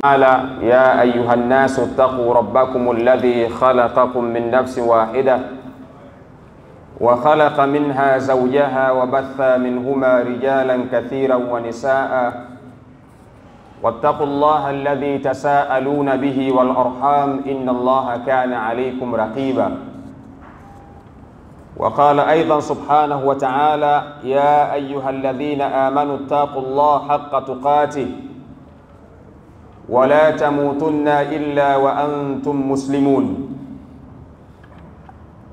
تعالى يا أيها الناس اتقوا ربكم الذي خلقكم من نفس واحدة وخلق منها زوجها وبث منهما رجالا كثيرا ونساء واتقوا الله الذي تساءلون به والأرحام إن الله كان عليكم رقيبا. وقال أيضا سبحانه وتعالى يا أيها الذين آمنوا اتقوا الله حق تقاته ولا تموتن إلا وأنتم مسلمون.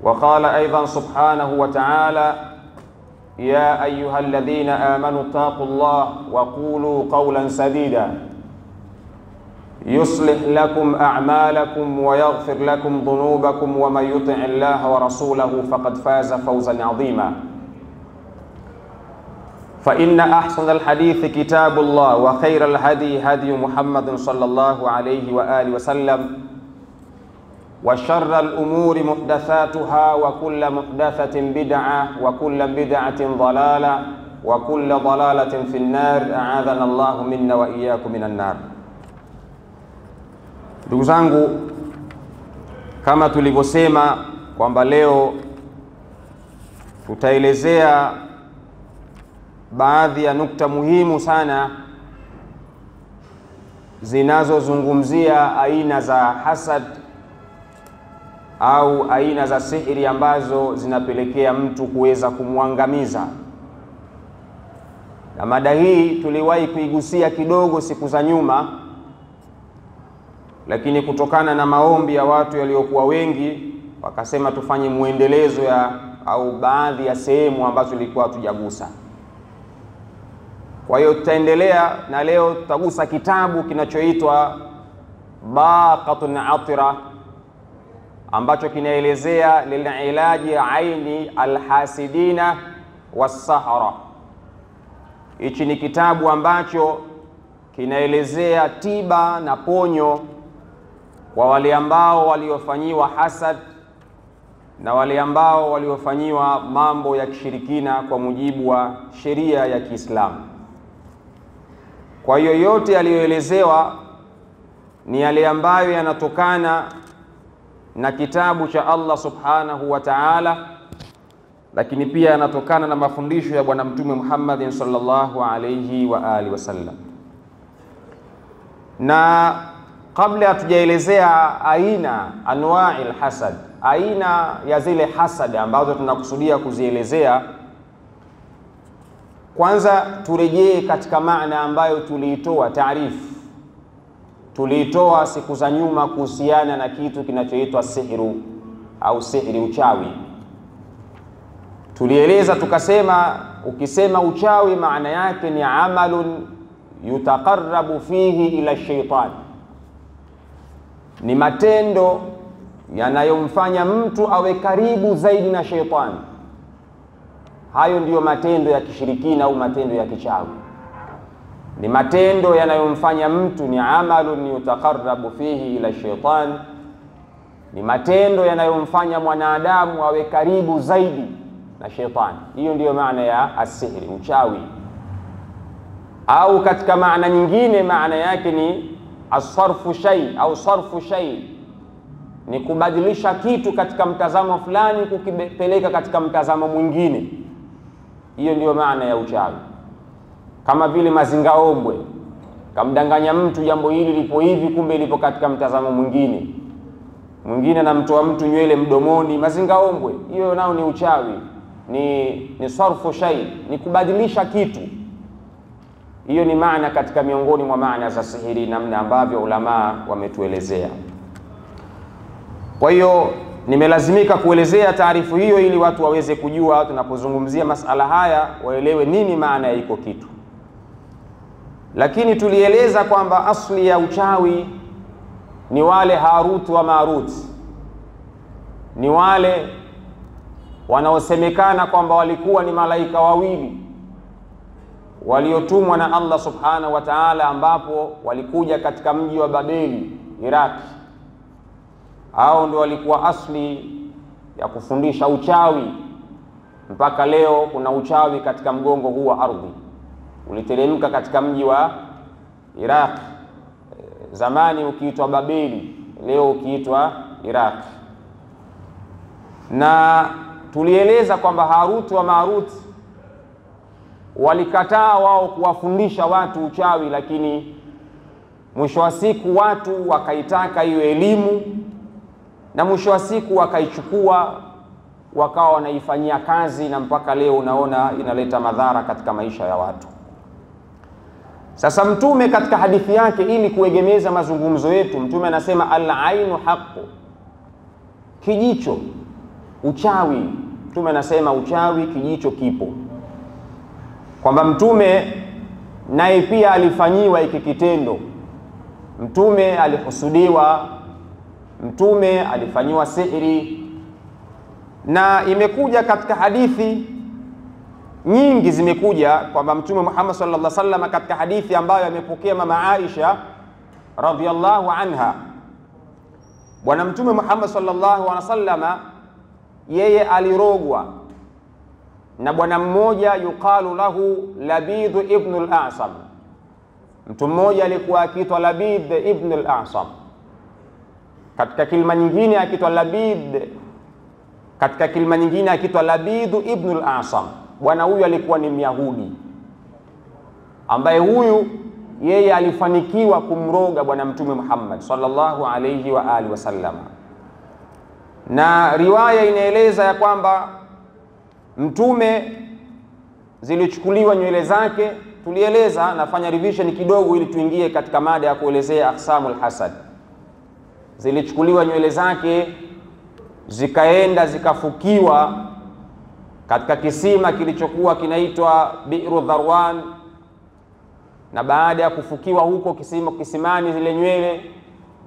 وقال أيضا سبحانه وتعالى يا أيها الذين آمنوا اتقوا الله وقولوا قولا سديدا يصلح لكم أعمالكم ويغفر لكم ذنوبكم ومن يطع الله ورسوله فقد فاز فوزا عظيما. فإن أحسن الحديث كتاب الله وخير الهدي هدي محمد صلى الله عليه وآله وسلم وشر الأمور محدثاتها وكل محدثة بدعة وكل بدعة ضلالة وكل ضلالة في النار أعاذنا الله منا وإياكم من النار. Ndugu zangu, kama tulivyosema kwamba leo tutaelezea baadhi ya nukta muhimu sana zinazozungumzia aina za hasad au aina za sihiri ambazo zinapelekea mtu kuweza kumwangamiza. Na mada hii tuliwahi kuigusia kidogo siku za nyuma, lakini kutokana na maombi ya watu waliokuwa wengi wakasema tufanye muendelezo au baadhi ya sehemu ambazo tulikuwa hatujagusa. Kwa hiyo tutaendelea na leo tutagusa kitabu kinachoitwa Baqatun Atira ambacho kinaelezea lilaji aini alhasidina wassahara. Hichi ni kitabu ambacho kinaelezea tiba na ponyo kwa wale ambao waliofanyiwa hasad na wale ambao waliofanyiwa mambo ya kishirikina kwa mujibu wa sheria ya Kiislamu. Kwa hiyo yote yaliyoelezewa ni yale ambayo yanatokana na kitabu cha Allah subhanahu wa ta'ala, lakini pia yanatokana na mafundisho ya Bwana Mtume Muhammad sallallahu alayhi wa alihi wasallam. Na kabla hatujaelezea aina anwa'il hasad, aina ya zile hasad ambazo tunakusudia kuzielezea, kwanza turejee katika maana ambayo tuliitoa taarifu, tuliitoa siku za nyuma kuhusiana na kitu kinachoitwa sihiru au sihiri, uchawi. Tulieleza tukasema, ukisema uchawi maana yake ni amalun yutaqarrabu fihi ila shaitan, ni matendo yanayomfanya mtu awe karibu zaidi na shaitani. Hayo ndiyo matendo ya kishirikina au matendo ya kichawi. Ni matendo yanayomfanya mtu, ni amalun yutaqarrabu fihi ila shaitan, ni matendo yanayomfanya mwanadamu awe karibu zaidi na shaitani. Hiyo ndiyo maana ya asihiri, uchawi. Au katika maana nyingine maana yake ni asarfu shay au sarfu shay, ni kubadilisha kitu katika mtazamo fulani kukipeleka katika mtazamo mwingine. Hiyo ndiyo maana ya uchawi. Kama vile mazingaombwe, kamdanganya mtu jambo hili lipo hivi, kumbe lipo katika mtazamo mwingine. Mwingine anamtoa mtu nywele mdomoni, mazingaombwe. Hiyo nao ni uchawi, ni sarfu shay, ni kubadilisha kitu. Hiyo ni maana katika miongoni mwa maana za sihiri, namna ambavyo ulama wametuelezea. Kwa hiyo nimelazimika kuelezea taarifu hiyo ili watu waweze kujua tunapozungumzia masala haya waelewe nini maana ya iko kitu. Lakini tulieleza kwamba asli ya uchawi ni wale Harut wa Marut, ni wale wanaosemekana kwamba walikuwa ni malaika wawili waliotumwa na Allah subhanahu wa ta'ala, ambapo walikuja katika mji wa Babeli, Iraq. Hao ndio walikuwa asli ya kufundisha uchawi. Mpaka leo kuna uchawi katika mgongo huu wa ardhi. Uliteremka katika mji wa Iraq, zamani ukiitwa Babeli, leo ukiitwa Iraq. Na tulieleza kwamba Harut wa Marut walikataa wao kuwafundisha watu uchawi, lakini mwisho wa siku watu wakaitaka hiyo elimu, na mwisho wa siku wakaichukua wakawa wanaifanyia kazi, na mpaka leo unaona inaleta madhara katika maisha ya watu. Sasa Mtume katika hadithi yake, ili kuegemeza mazungumzo yetu, Mtume anasema al-ainu haqqu, kijicho, uchawi. Mtume anasema uchawi, kijicho kipo, kwamba Mtume naye pia alifanyiwa hiki kitendo. Mtume alihusudiwa, Mtume alifanyiwa sihiri, na imekuja katika hadithi nyingi zimekuja kwamba Mtume Muhammad sallallahu alaihi wasallam, katika hadithi ambayo amepokea mama Aisha radhiyallahu anha, bwana Mtume Muhammad sallallahu alaihi wasallam yeye alirogwa na bwana mmoja yuqalu lahu Labid ibn al-A'sam. Mtu mmoja alikuwa akiitwa Labid ibn al-A'sam, katika kilima nyingine akiitwa Labid, katika kilima nyingine akiitwa Labid ibn al-A'sam. Bwana huyu alikuwa ni Myahudi ambaye huyu yeye alifanikiwa kumroga bwana Mtume Muhammad sallallahu alayhi wa alihi wasallam, na riwaya inaeleza ya kwamba Mtume zilichukuliwa nywele zake. Tulieleza, nafanya revision kidogo ili tuingie katika mada ya kuelezea aqsamul hasad. Zilichukuliwa nywele zake zikaenda zikafukiwa katika kisima kilichokuwa kinaitwa Bi'ru Dharwan, na baada ya kufukiwa huko kisimani zile nywele,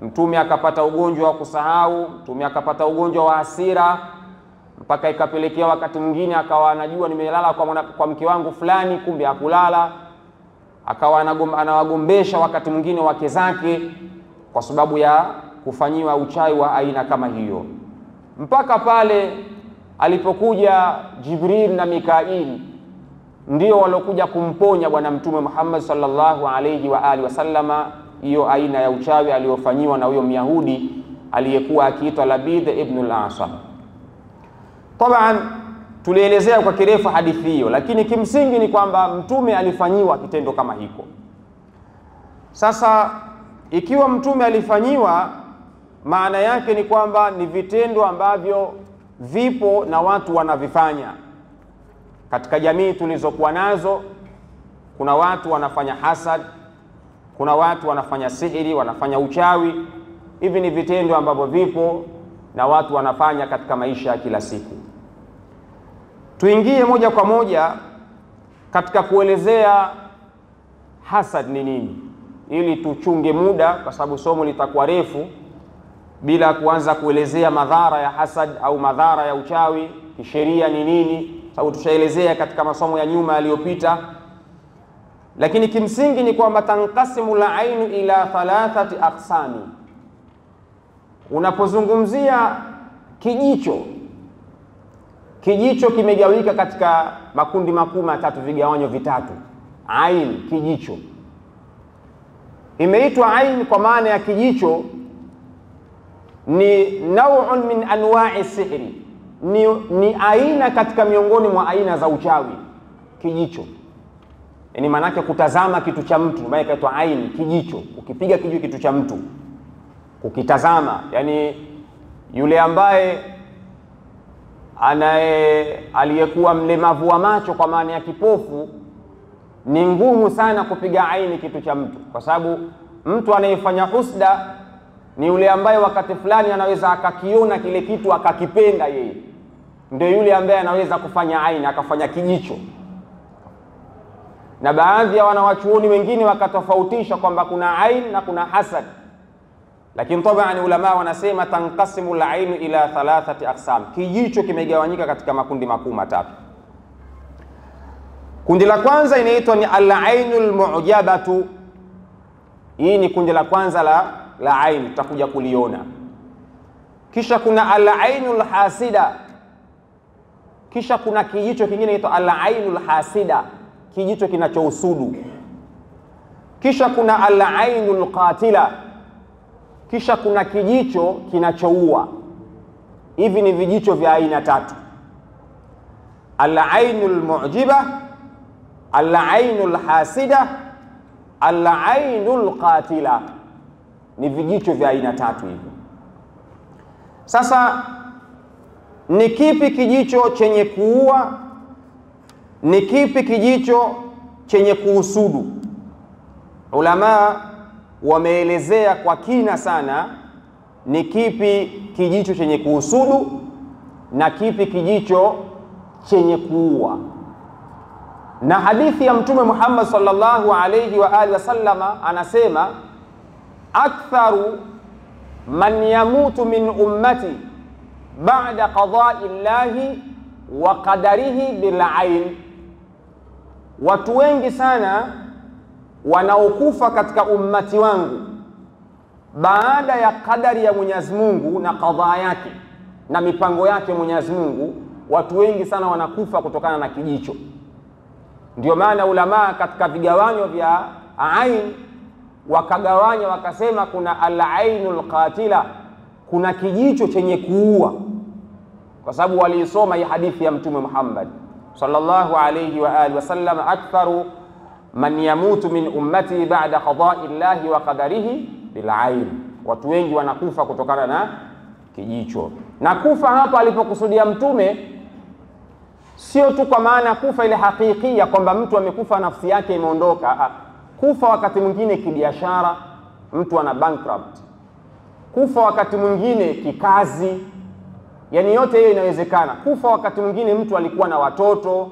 Mtume akapata ugonjwa wa kusahau, Mtume akapata ugonjwa wa hasira, mpaka ikapelekea wakati mwingine akawa anajua nimelala kwa mke wangu fulani, kumbe hakulala, akawa anawagombesha wakati mwingine wake zake kwa sababu ya kufanyiwa uchawi wa aina kama hiyo, mpaka pale alipokuja Jibril na Mikail, ndio walokuja kumponya bwana Mtume Muhammad sallallahu alayhi wa alihi wasallama hiyo aina ya uchawi aliyofanyiwa na huyo Myahudi aliyekuwa akiitwa Labid ibn al-A'sam. Taban tulielezea kwa kirefu hadithi hiyo, lakini kimsingi ni kwamba Mtume alifanyiwa kitendo kama hiko. Sasa ikiwa Mtume alifanyiwa, maana yake ni kwamba ni vitendo ambavyo vipo na watu wanavifanya katika jamii tulizokuwa nazo. Kuna watu wanafanya hasad, kuna watu wanafanya sihiri, wanafanya uchawi. Hivi ni vitendo ambavyo vipo na watu wanafanya katika maisha ya kila siku. Tuingie moja kwa moja katika kuelezea hasad ni nini, ili tuchunge muda, kwa sababu somo litakuwa refu bila kuanza kuelezea madhara ya hasad au madhara ya uchawi kisheria ni nini, sababu tushaelezea katika masomo ya nyuma yaliyopita. Lakini kimsingi ni kwamba tanqasimu al-ainu ila thalathati aqsami. Unapozungumzia kijicho, kijicho kimegawika katika makundi makuu matatu, vigawanyo vitatu. Ain, kijicho. Imeitwa ain kwa maana ya kijicho ni nau'un min anwa'i sihri, ni aina katika miongoni mwa aina za uchawi. Kijicho yani maana yake kutazama kitu cha mtu, maana inaitwa ain, kijicho. Ukipiga kijicho kitu cha mtu ukitazama, yani yule ambaye aliyekuwa mlemavu wa macho kwa maana ya kipofu, ni ngumu sana kupiga aini kitu cha mtu, kwa sababu mtu anayefanya husda ni yule ambaye wakati fulani anaweza akakiona kile kitu akakipenda yeye, ndio yule ambaye anaweza kufanya aini akafanya kijicho. Na baadhi ya wanawachuoni wengine wakatofautisha kwamba kuna ain na kuna hasad, lakini tabani ulama wanasema tanqasimu al-ainu ila thalathati aqsam. Kijicho kimegawanyika katika makundi makuu matatu. Kundi la kwanza inaitwa ni al-ainul mu'jabatu. Hii ni kundi la kwanza la ain, tutakuja kuliona. Kisha kuna al-ainul hasida. Kisha kuna kijicho kingine inaitwa al-ainul hasida, kijicho kinachousudu. Kisha kuna al-ainul qatila, kisha kuna kijicho kinachoua. Hivi ni vijicho vya aina tatu: al-ainul mu'jiba, al-ainul hasida, al-ainul qatila. Ni vijicho vya aina tatu hivi. Sasa ni kipi kijicho chenye kuua? Ni kipi kijicho chenye kuhusudu? Ulama wameelezea kwa kina sana ni kipi kijicho chenye kuhusudu na kipi kijicho chenye kuua. Na hadithi ya Mtume Muhammad sallallahu alayhi wa alihi wasallama anasema, aktharu man yamutu min ummati ba'da qada'i llahi wa qadarihi bil ain, watu wengi sana wanaokufa katika ummati wangu baada ya kadari ya Mwenyezi Mungu na kadhaa yake na mipango yake Mwenyezi Mungu, watu wengi sana wanakufa kutokana na kijicho. Ndio maana ulama katika vigawanyo vya ain wakagawanya wakasema kuna al-ainul qatila, kuna kijicho chenye kuua, kwa sababu waliisoma hii hadithi ya Mtume Muhammad sallallahu alayhi wa alihi wasallam, aktharu man yamutu min ummati ba'da qada'i llahi wa qadarihi bil ain, watu wengi wanakufa kutokana na kijicho. Na kufa hapa alipokusudia Mtume sio tu kwa maana kufa ile hakikia kwamba mtu amekufa nafsi yake imeondoka. Kufa wakati mwingine kibiashara, mtu ana bankrupt. Kufa wakati mwingine kikazi, yani yote hiyo inawezekana. Kufa wakati mwingine mtu alikuwa na watoto,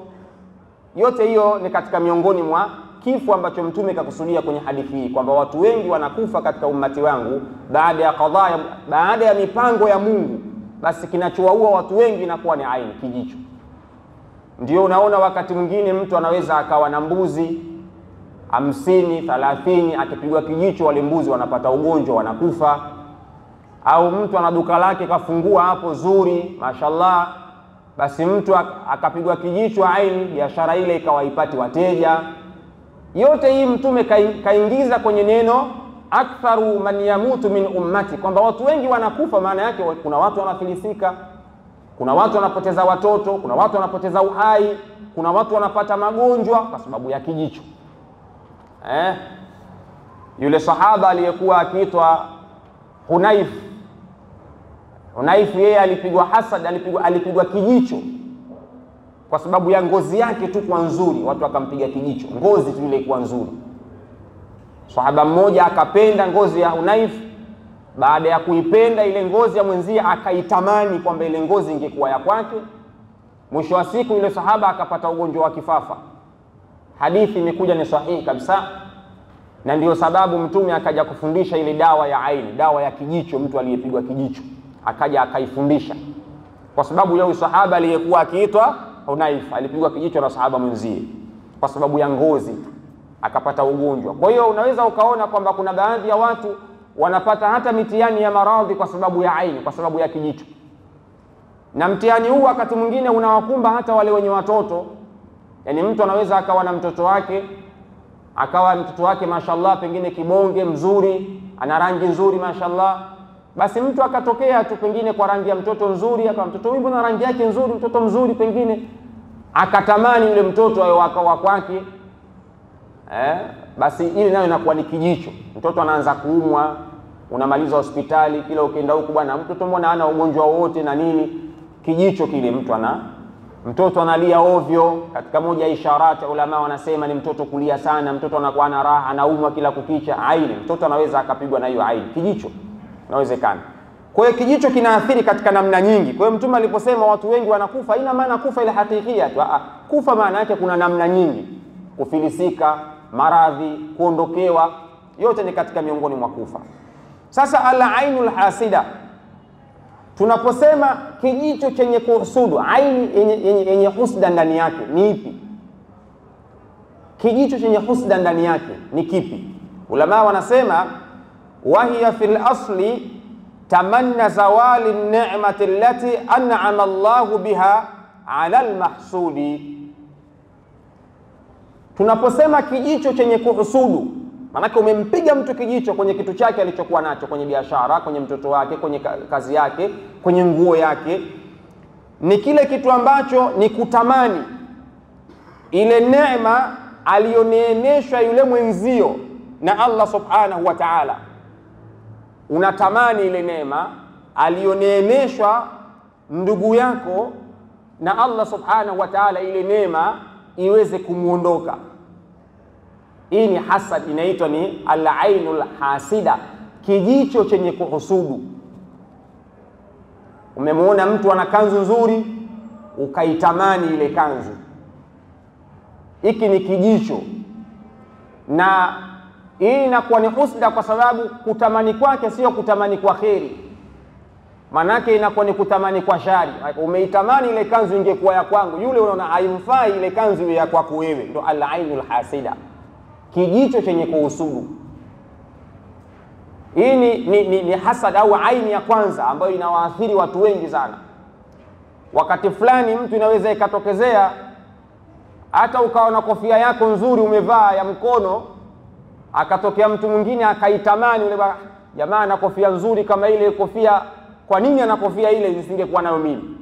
yote hiyo ni katika miongoni mwa kifo ambacho Mtume kakusudia kwenye hadithi hii, kwamba watu wengi wanakufa katika ummati wangu baada ya qadhaa, baada ya mipango ya Mungu, basi kinachowaua watu wengi inakuwa ni aini, kijicho. Ndio unaona wakati mwingine mtu anaweza akawa na mbuzi 50, 30, akipigwa kijicho wale mbuzi wanapata ugonjwa wanakufa. Au mtu ana duka lake kafungua hapo zuri, mashallah, basi mtu akapigwa kijicho aini, biashara ile ikawaipati wateja. Yote hii Mtume kaingiza kwenye neno aktharu man yamutu min ummati, kwamba watu wengi wanakufa. Maana yake kuna watu wanafilisika, kuna watu wanapoteza watoto, kuna watu wanapoteza uhai, kuna watu wanapata magonjwa kwa sababu ya kijicho. Yule sahaba aliyekuwa akiitwa Hunaif, yeye alipigwa hasad, alipigwa kijicho kwa sababu ya ngozi yake tu kwa nzuri, watu wakampiga kijicho, ngozi tu ile ilikuwa nzuri. Sahaba mmoja akapenda ngozi ya Hunaif, baada ya kuipenda ile ngozi ya mwenzie akaitamani kwamba ile ngozi ingekuwa ya kwake. Mwisho wa siku yule sahaba akapata ugonjwa wa kifafa. Hadithi imekuja ni sahihi kabisa, na ndio sababu Mtume akaja kufundisha ile dawa ya aini, dawa ya kijicho. Mtu aliyepigwa kijicho akaja akaifundisha, kwa sababu yule sahaba aliyekuwa akiitwa Hunaif alipigwa kijicho na sahaba mwenzie kwa sababu ya ngozi akapata ugonjwa. Kwa hiyo unaweza ukaona kwamba kuna baadhi ya watu wanapata hata mitihani ya maradhi kwa sababu ya aini, kwa sababu ya kijicho. Na mtihani huu wakati mwingine unawakumba hata wale wenye watoto. Yani mtu anaweza akawa na mtoto wake, akawa mtoto wake mashallah pengine kibonge mzuri, ana rangi nzuri mashallah, basi mtu akatokea tu pengine kwa rangi ya mtoto nzuri, akawa mtoto huyu na rangi yake nzuri, mtoto mzuri, pengine akatamani yule mtoto awe wa kwake, basi ile nayo inakuwa ni kijicho. Mtoto anaanza kuumwa, unamaliza hospitali, kila ukienda huko bwana mtoto mbona hana ugonjwa wote na nini, kijicho kile. Mtoto analia ovyo. Katika moja isharati ulama wanasema ni mtoto kulia sana, mtoto anakuwa na raha, anaumwa kila kukicha, aini. Mtoto anaweza akapigwa na hiyo aini, kijicho inawezekana. Kwa hiyo kijicho kinaathiri katika namna nyingi. Kwa hiyo Mtume aliposema watu wengi wanakufa, ina maana kufa ile hakikia tu. Kufa maana yake kuna namna nyingi: kufilisika, maradhi, kuondokewa, yote ni katika miongoni mwa kufa. Sasa al-ainul hasida, tunaposema kijicho chenye kuhusudu, aini yenye husda ndani yake ni ipi? Kijicho chenye husda ndani yake ni kipi? Ulama wanasema wahiya fil asli tamanna zawali ni'mati allati an'ama Allahu biha 'ala al-mahsudi. Tunaposema kijicho chenye kuhusudu, Maanake umempiga mtu kijicho kwenye kitu chake alichokuwa nacho, kwenye biashara, kwenye mtoto wake, kwenye kazi yake, kwenye nguo yake. Ni kile kitu ambacho ni kutamani ile neema aliyoneemeshwa yule mwenzio na Allah subhanahu wa ta'ala. Unatamani ile neema aliyoneemeshwa ndugu yako na Allah subhanahu wa ta'ala, ile neema iweze kumuondoka. Hii ni hasad, inaitwa ni al-ainul hasida, kijicho chenye kuhusudu. Umemuona mtu ana kanzu nzuri, ukaitamani ile kanzu. Hiki ni kijicho, na hii inakuwa ni husda kwa sababu kutamani kwake sio kutamani kwa kheri, manake inakuwa ni kutamani kwa shari. Umeitamani ile kanzu ingekuwa ya kwangu, yule unaona haimfai ile kanzu ya kwako wewe. Ndio al-ainul hasida, kijicho chenye kuhusudu. Hii ni hasad au aini ya kwanza ambayo inawaathiri watu wengi sana. Wakati fulani mtu inaweza ikatokezea hata ukawa na kofia yako nzuri umevaa ya mkono, akatokea mtu mwingine akaitamani yule jamaa na kofia nzuri kama ile kofia, kwa nini ana kofia ile nisingekuwa nayo mimi?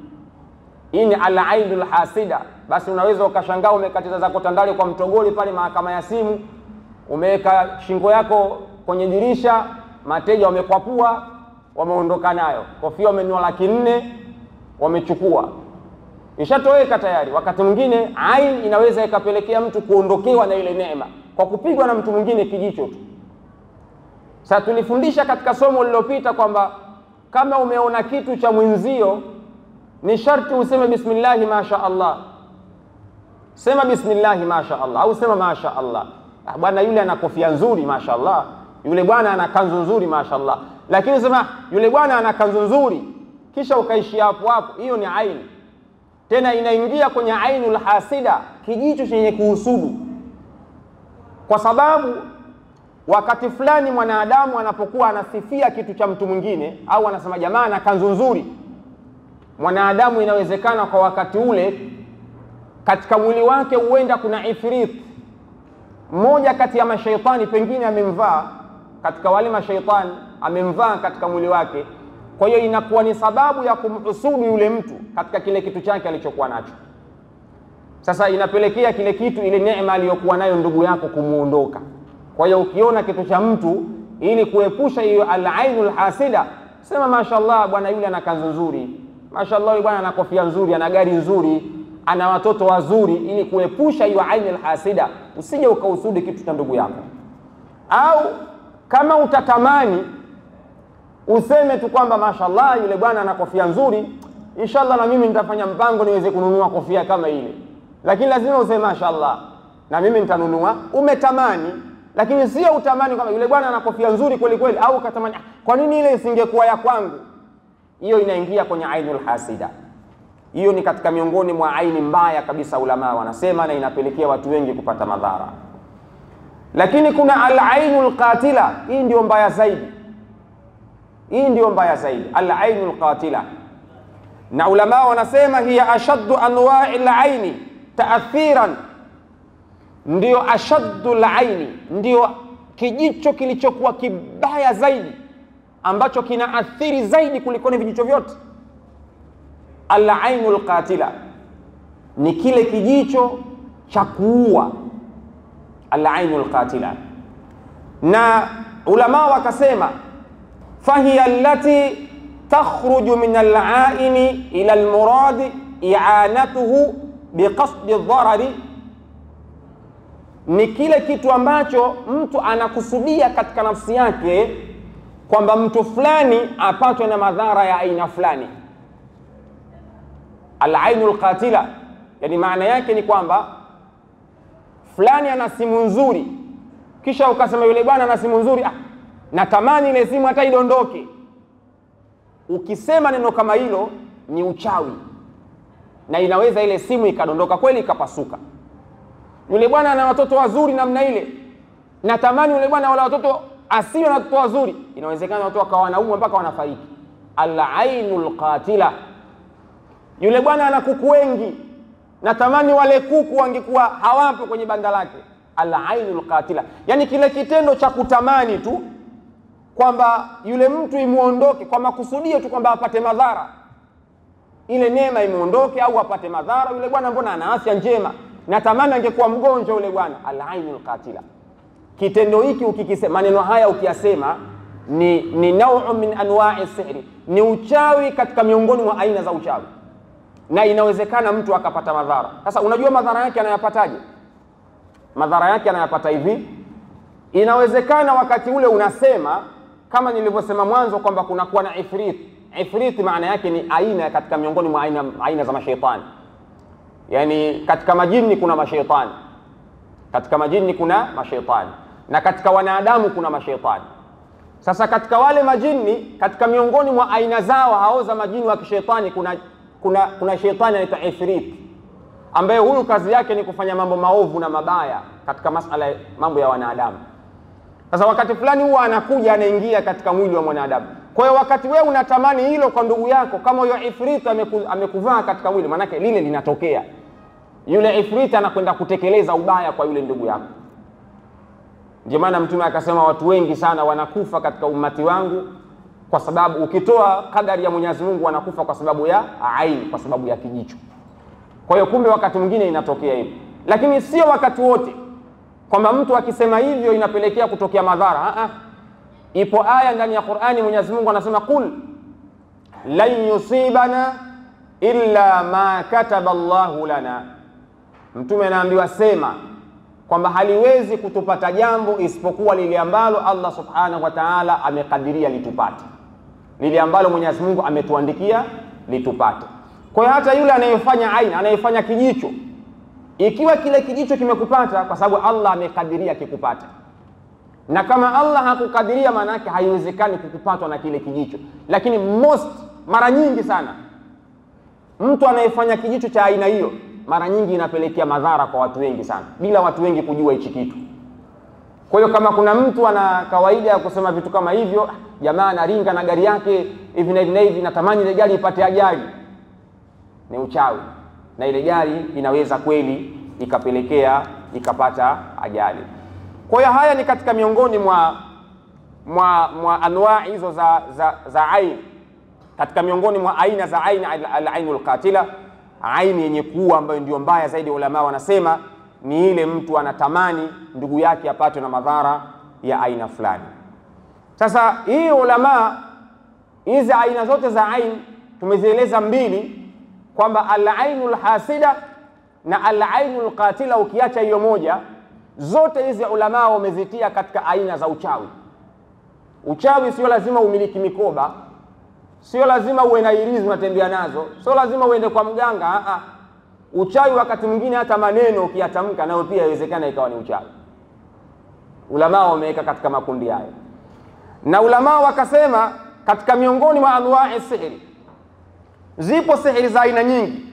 Hii ni al-ainul hasida. Basi unaweza ukashangaa umekatiza zako tandale kwa mtogoli pale mahakama ya simu, umeweka shingo yako kwenye dirisha, mateja wamekwapua, wameondoka nayo. Kofia wamenunua 400,000 wamechukua, ishatoweka tayari. Wakati mwingine ain inaweza ikapelekea mtu kuondokewa na ile neema kwa kupigwa na mtu mwingine kijicho tu. Sasa tulifundisha katika somo lililopita kwamba kama umeona kitu cha mwenzio ni sharti useme bismillah masha Allah. Sema bismillah masha Allah au sema masha Allah. Bwana yule ana kofia nzuri masha Allah, yule bwana ana kanzu nzuri masha Allah. Lakini sema yule bwana ana kanzu nzuri kisha ukaishi hapo hapo, hiyo ni ain. Tena inaingia kwenye ainul hasida, kijicho chenye kuhusudu. Kwa sababu wakati fulani mwanadamu anapokuwa anasifia kitu cha mtu mwingine au anasema jamaa ana kanzu nzuri, mwanadamu inawezekana kwa wakati ule katika mwili wake huenda kuna ifrit mmoja kati ya mashaitani, pengine amemvaa katika wale mashaitani, amemvaa katika mwili wake. Kwa hiyo inakuwa ni sababu ya kumhusudu yule mtu katika kile kitu chake alichokuwa nacho. Sasa inapelekea kile kitu, ile neema aliyokuwa nayo ndugu yako kumuondoka. Kwa hiyo ukiona kitu cha mtu, ili kuepusha hiyo al-ainul hasida, sema mashallah bwana yule ana kanzu nzuri, mashallah yule bwana ana kofia nzuri, ana gari nzuri, ana watoto wazuri, ili kuepusha hiyo ainul hasida. Usije ukahusudu kitu cha ndugu yako. Au kama utatamani useme tu kwamba mashallah yule bwana ana kofia nzuri, inshallah na mimi nitafanya mpango niweze kununua kofia kama ile. Lakini lazima useme mashallah na mimi nitanunua. Umetamani, lakini sio utamani kama yule bwana ana kofia nzuri kweli kweli, au ukatamani kwa nini ile isingekuwa ya kwangu. Hiyo inaingia kwenye ainul hasida. Hiyo ni katika miongoni mwa aini mbaya kabisa, ulama wanasema, na inapelekea watu wengi kupata madhara. Lakini kuna al-ainul qatila, hii ndio mbaya zaidi. Hii ndio mbaya zaidi, al-ainul qatila. Na ulama wanasema hiya ashaddu anwa'il aini ta'athiran, ndio ashaddu al-aini, ndio kijicho kilichokuwa kibaya zaidi ambacho kinaathiri zaidi kuliko vijicho vyote. Al-ainul qatila ni kile kijicho cha kuua, al-ainul qatila. Na ulama wakasema fahiya allati takhruju min al-aini ila al-murad i'anatuhu biqasdi ad-darari, ni kile kitu ambacho mtu anakusudia katika nafsi yake kwamba mtu fulani apatwe na madhara ya aina fulani. Al-ainul qatila, yani maana yake ni kwamba fulani ana simu nzuri, kisha ukasema yule bwana ana simu nzuri, natamani ile simu hata idondoke. Ukisema neno kama hilo ni uchawi, na inaweza ile simu ikadondoka kweli ikapasuka. Yule bwana ana watoto wazuri namna ile, natamani yule bwana wala watoto asiwe na watoto wazuri, inawezekana watu wakawa wanaumwa mpaka wanafariki. Al-ainul qatila. Yule bwana ana kuku wengi, natamani wale kuku wangekuwa hawapo kwenye banda lake, al-ainul qatila, yani kile kitendo cha kutamani tu kwamba yule mtu imuondoke kwa makusudio tu kwamba apate madhara, ile neema imuondoke au apate madhara. Yule bwana mbona ana afya njema, natamani angekuwa mgonjwa yule bwana. Al-ainul qatila, kitendo hiki ukikisema, maneno haya ukiyasema ni nau'u min anwa'i sihri, ni uchawi katika miongoni mwa aina za uchawi, na inawezekana mtu akapata madhara. Sasa unajua madhara yake anayapataje? Madhara yake anayapata hivi, inawezekana wakati ule unasema kama nilivyosema mwanzo kwamba kunakuwa na ifrit. Ifrit maana yake ni aina katika miongoni mwa aina za mashaitani. Yani katika majini kuna mashaitani, katika majini kuna mashaitani, na katika wanadamu kuna mashaitani. Sasa katika wale majini, katika miongoni mwa aina zao hao za majini wa kishaitani kuna shaitani anaitwa ifrit, ambaye huyu kazi yake ni kufanya mambo maovu na mabaya katika masala mambo ya wanadamu. Sasa wakati fulani huwa anakuja anaingia katika mwili wa mwanadamu. Kwa hiyo wakati wewe unatamani hilo kwa ndugu yako, kama huyo ifrit amekuvaa katika mwili, manake lile linatokea, yule ifrit anakwenda kutekeleza ubaya kwa yule ndugu yako. Ndio maana Mtume akasema watu wengi sana wanakufa katika ummati wangu kwa sababu, ukitoa kadari ya Mwenyezi Mungu, wanakufa kwa sababu ya aini, kwa sababu ya kijicho. Kwa hiyo kumbe wakati mwingine inatokea hivyo, lakini sio wakati wote kwamba mtu akisema hivyo inapelekea kutokea madhara. Ipo aya ndani ya Qur'ani Mwenyezi Mungu anasema qul lan yusibana illa ma kataba Allahu lana. Mtume anaambiwa sema kwamba haliwezi kutupata jambo isipokuwa lile ambalo Allah subhanahu wa ta'ala amekadiria litupate, lile ambalo Mwenyezi Mungu ametuandikia litupate. Kwa hiyo hata yule anayefanya aina, anayefanya kijicho, ikiwa kile kijicho kimekupata kwa sababu Allah amekadiria kikupata, na kama Allah hakukadiria maana yake haiwezekani kukupatwa na kile kijicho. Lakini mara nyingi sana mtu anayefanya kijicho cha aina hiyo mara nyingi inapelekea madhara kwa watu wengi sana bila watu wengi kujua hichi kitu. Kwa hiyo kama kuna mtu ana kawaida ya kusema vitu kama hivyo, jamaa anaringa na gari yake hivi na hivi na hivi, natamani ile gari ipate ajali, ni uchawi, na ile gari inaweza kweli ikapelekea ikapata ajali. Kwa hiyo haya ni katika miongoni mwa anwaa hizo za ain, katika miongoni mwa aina za ain al-ainul qatila, aini yenye kuua ambayo ndio mbaya zaidi. Ulama wanasema ni ile mtu anatamani ndugu yake apatwe na madhara ya aina fulani. Sasa hii ulama, hizi aina zote za ain tumezieleza mbili, kwamba al-ainul hasida na al-ainul qatila. Ukiacha hiyo moja, zote hizi ulama wamezitia katika aina za uchawi. Uchawi sio lazima umiliki mikoba, sio lazima uwe na irizi unatembea nazo, sio lazima uende kwa mganga. Uchawi wakati mwingine hata maneno ukiyatamka nayo pia inawezekana ikawa ni uchawi. Ulama wameweka katika makundi hayo, na ulama wakasema katika miongoni mwa anwa'i sihri, zipo sihri za aina nyingi.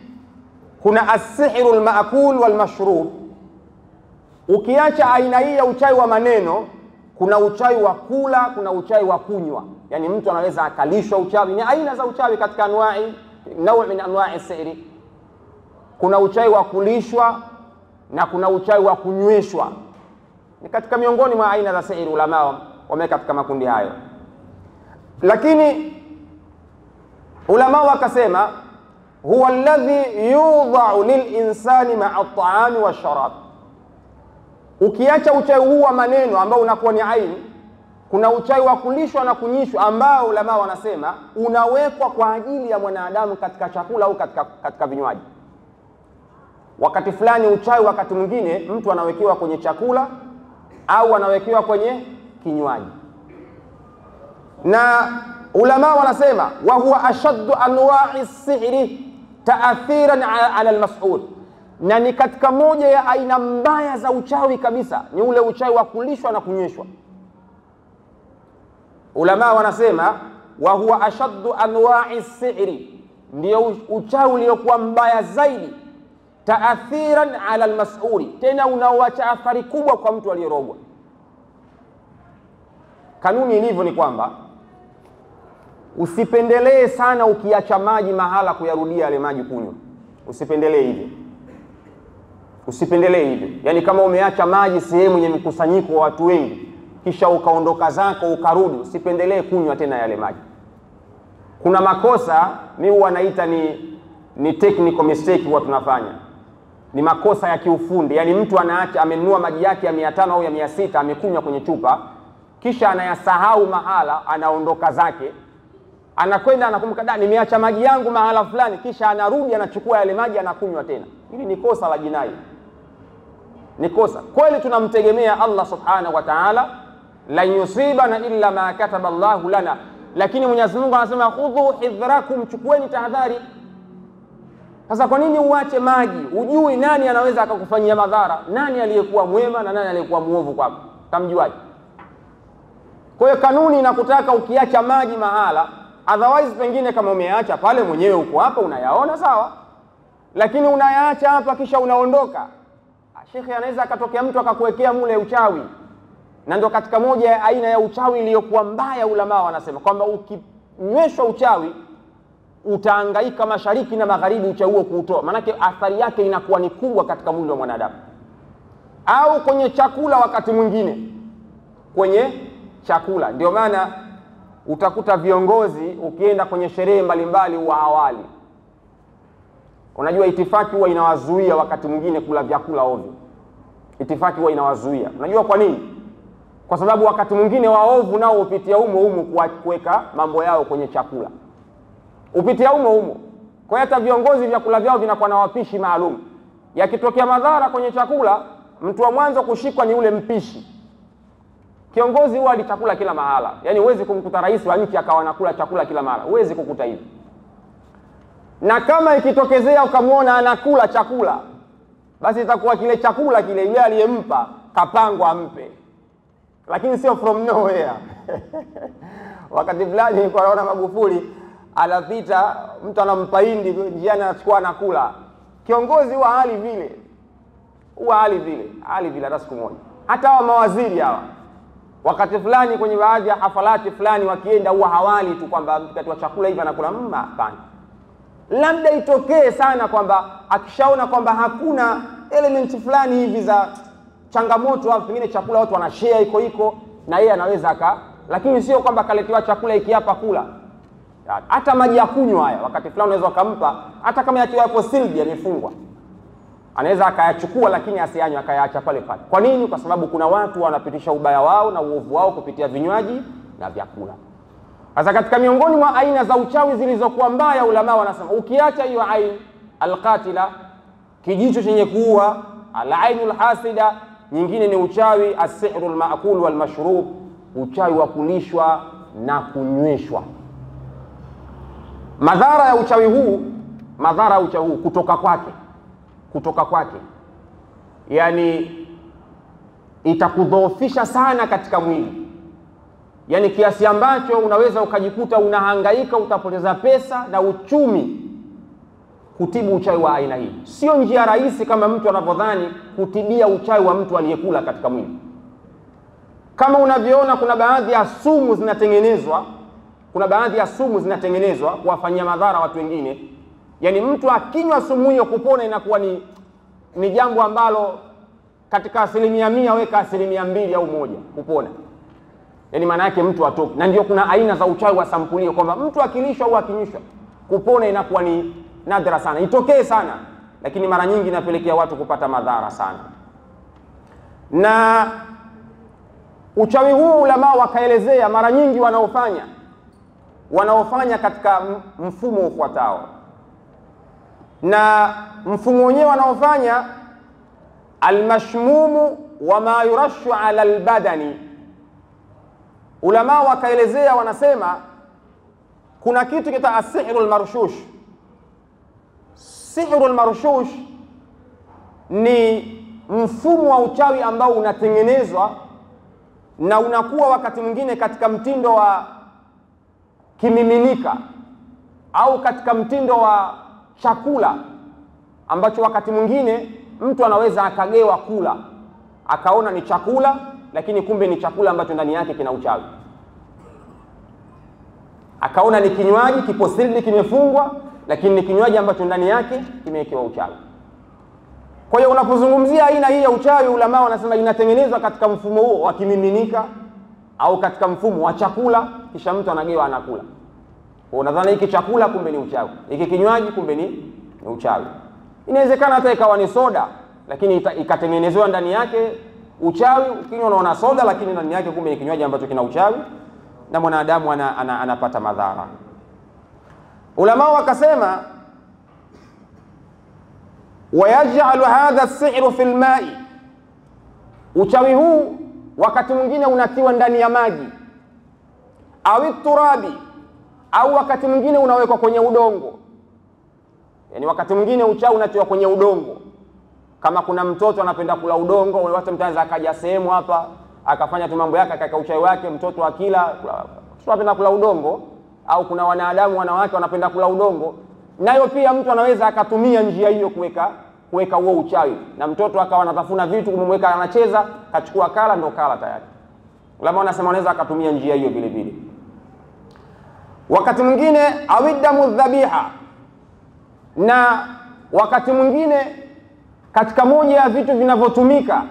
Kuna as-sihru al-ma'kul wal-mashrub. Ukiacha aina hii ya uchawi wa maneno, kuna uchawi wa kula, kuna uchawi wa kunywa. Yani mtu anaweza akalishwa uchawi. Ni aina za uchawi katika anwa'i, nawu min anwa'i sihri. Kuna uchawi wa kulishwa na kuna uchawi wa kunyweshwa. Ni katika miongoni mwa aina za sihri, ulama wameweka katika makundi hayo. Lakini ulama wakasema huwa alladhi yudha'u lilinsani ma'a at-ta'ami wash-sharab. Ukiacha uchawi huu wa maneno ambao unakuwa ni aini, kuna uchawi wa kulishwa na kunyishwa ambao ulama wanasema unawekwa kwa ajili ya mwanadamu katika chakula au katika vinywaji. Wakati fulani uchawi, wakati mwingine mtu anawekewa kwenye chakula au anawekewa kwenye kinywaji. Na ulama wanasema wa huwa ashaddu anwa'i sihri ta'athiran 'ala al-mas'ul, na ni katika moja ya aina mbaya za uchawi kabisa, ni ule uchawi wa kulishwa na kunyweshwa. Ulama wanasema wa huwa ashaddu anwa'i sihri, ndio uchawi uliokuwa mbaya zaidi, ta'athiran 'ala al-mas'ul, tena unaoacha athari kubwa kwa mtu aliyerogwa. Kanuni ilivyo ni kwamba usipendelee sana ukiacha maji mahala kuyarudia yale maji kunywa. Usipendelee hivyo. Usipendelee hivyo. Yaani kama umeacha maji sehemu yenye mkusanyiko wa watu wengi kisha ukaondoka zako ukarudi, usipendelee kunywa tena yale maji. Kuna makosa mimi huwa naita ni technical mistake huwa tunafanya. Ni makosa ya kiufundi. Yaani mtu anaacha amenunua maji yake ya 500 au ya 600 amekunywa kwenye chupa, kisha anayasahau mahala, anaondoka zake. Anakwenda anakumbuka nimeacha maji yangu mahala fulani, kisha anarudi anachukua yale maji anakunywa tena. Hili ni kosa la jinai. Ni kosa. Kweli tunamtegemea Allah Subhanahu wa Ta'ala, la yusibana illa ma kataba Allahu lana. Lakini Mwenyezi Mungu anasema khudhu hidhrakum, chukueni tahadhari. Sasa kwa nini uache maji? Ujui nani anaweza akakufanyia madhara, nani aliyekuwa mwema na nani aliyekuwa muovu kwako, tamjuaje? Kwa hiyo kanuni inakutaka ukiacha maji mahala, otherwise pengine kama umeacha pale mwenyewe uko hapa unayaona sawa, lakini unayaacha hapa kisha unaondoka, shekhi anaweza akatokea mtu akakuwekea mule uchawi. Na ndio katika moja ya aina ya uchawi iliyokuwa mbaya, ulama wanasema kwamba ukinyweshwa uchawi utahangaika mashariki na magharibi uchawi huo kuutoa, maana athari yake inakuwa ni kubwa katika mwili wa mwanadamu. Au kwenye chakula, wakati mwingine kwenye chakula. Ndio maana utakuta viongozi ukienda kwenye sherehe mbalimbali wa awali, unajua itifaki huwa inawazuia wakati mwingine kula vyakula ovyo. Itifaki huwa inawazuia. Unajua kwa nini? Kwa sababu wakati mwingine waovu nao upitia humo kuweka mambo yao kwenye chakula. Upitia humo. Kwa hiyo hata viongozi vyakula vyao vinakuwa na wapishi maalum. Yakitokea madhara kwenye chakula, mtu wa mwanzo kushikwa ni ule mpishi. Kiongozi huwa alichakula kila mahala. Yaani huwezi kumkuta rais wa nchi akawa anakula chakula kila mahala. Huwezi kukuta hivi. Na kama ikitokezea ukamuona anakula chakula, basi itakuwa kile chakula kile yule aliyempa kapangwa ampe. Lakini sio from nowhere. Wakati fulani nilikuwa naona Magufuli anapita, mtu anampa hindi njiani anachukua anakula. Kiongozi huwa hali vile. Hali vile hata siku moja. Hata wa mawaziri hawa wakati fulani kwenye baadhi ya hafalati fulani wakienda huwa hawali tu kwamba mkati wa chakula hivi anakula hapana. Labda itokee sana kwamba akishaona kwamba hakuna element fulani hivi za changamoto, au pengine chakula watu wanashare iko na yeye anaweza lakini sio kwamba kaletewa chakula iki hapa kula. Hata maji ya kunywa haya wakati fulani unaweza kumpa, hata kama yakiwa hapo sealed yamefungwa, anaweza akayachukua lakini asiyanywe, akayaacha pale pale. Kwa nini? Kwa sababu kuna watu wanapitisha ubaya wao na uovu wao kupitia vinywaji na vyakula. Sasa katika miongoni mwa aina za uchawi zilizokuwa mbaya, ulama wanasema ukiacha hiyo ain alqatila, kijicho chenye kuua, alainul hasida, nyingine ni uchawi as-sihrul ma'kul wal mashrub, uchawi wa kulishwa na kunyweshwa. Madhara ya uchawi huu kutoka kwake yani itakudhoofisha sana katika mwili, yani kiasi ambacho unaweza ukajikuta unahangaika, utapoteza pesa na uchumi kutibu uchawi wa aina hii. Sio njia rahisi kama mtu anavyodhani kutibia uchawi wa mtu aliyekula katika mwili. Kama unavyoona kuna baadhi ya sumu zinatengenezwa kuwafanyia madhara watu wengine. Yani mtu akinywa sumu hiyo kupona inakuwa ni jambo ambalo katika 100% weka 2% au 1 kupona. Yani maana yake mtu atoki. Na ndio kuna aina za uchawi wa sampulio kwamba mtu akilishwa au akinyishwa kupona inakuwa ni nadra sana. Itokee sana, lakini mara nyingi inapelekea watu kupata madhara sana. Na uchawi huu ulama wakaelezea mara nyingi wanaofanya katika mfumo ufuatao. Na mfumo wenyewe wanaofanya almashmumu wa ma yurashu ala albadani. Ulama wakaelezea, wanasema kuna kitu kita as-sihrul marshush. Sihrul marshush ni mfumo wa uchawi ambao unatengenezwa na unakuwa wakati mwingine katika mtindo wa kimiminika au katika mtindo wa chakula ambacho wakati mwingine mtu anaweza akagewa kula, akaona ni chakula lakini kumbe ni chakula ambacho ndani yake kina uchawi. Akaona ni kinywaji kipo sealed kimefungwa, lakini ni kinywaji ambacho ndani yake kimewekewa uchawi. Kwa hiyo unapozungumzia aina hii ya uchawi, ulama wanasema inatengenezwa katika mfumo huo wa kimiminika au katika mfumo wa chakula, kisha mtu anagewa anakula. Unadhani hiki chakula, kumbe ni uchawi. Hiki kinywaji, kumbe ni uchawi. Inawezekana hata ikawa ni soda, lakini ikatengenezewa ndani yake uchawi. Ukinywa unaona soda, lakini ndani yake kumbe ni kinywaji ambacho kina uchawi, na mwanadamu anapata madhara. Ulama wakasema wayaj'alu hadha as-sihru fil ma'i, uchawi huu wakati mwingine unatiwa ndani ya maji, au turabi, au wakati mwingine unawekwa kwenye udongo. Yani wakati mwingine uchawi unatiwa kwenye udongo. Kama kuna mtoto anapenda kula udongo, watu mtaanza akaja sehemu hapa akafanya tu mambo yake, akaka uchawi wake, mtoto akila anapenda kula udongo, au kuna wanadamu wanawake wanapenda kula udongo, nayo pia mtu anaweza akatumia njia hiyo kuweka huo uchawi, na mtoto akawa anatafuna vitu, kumweka anacheza, kachukua kala, ndo kala tayari. Ulama wanasema anaweza akatumia njia hiyo vile vile. Wakati mwingine awidamu dhabiha, na wakati mwingine katika moja ya vitu vinavyotumika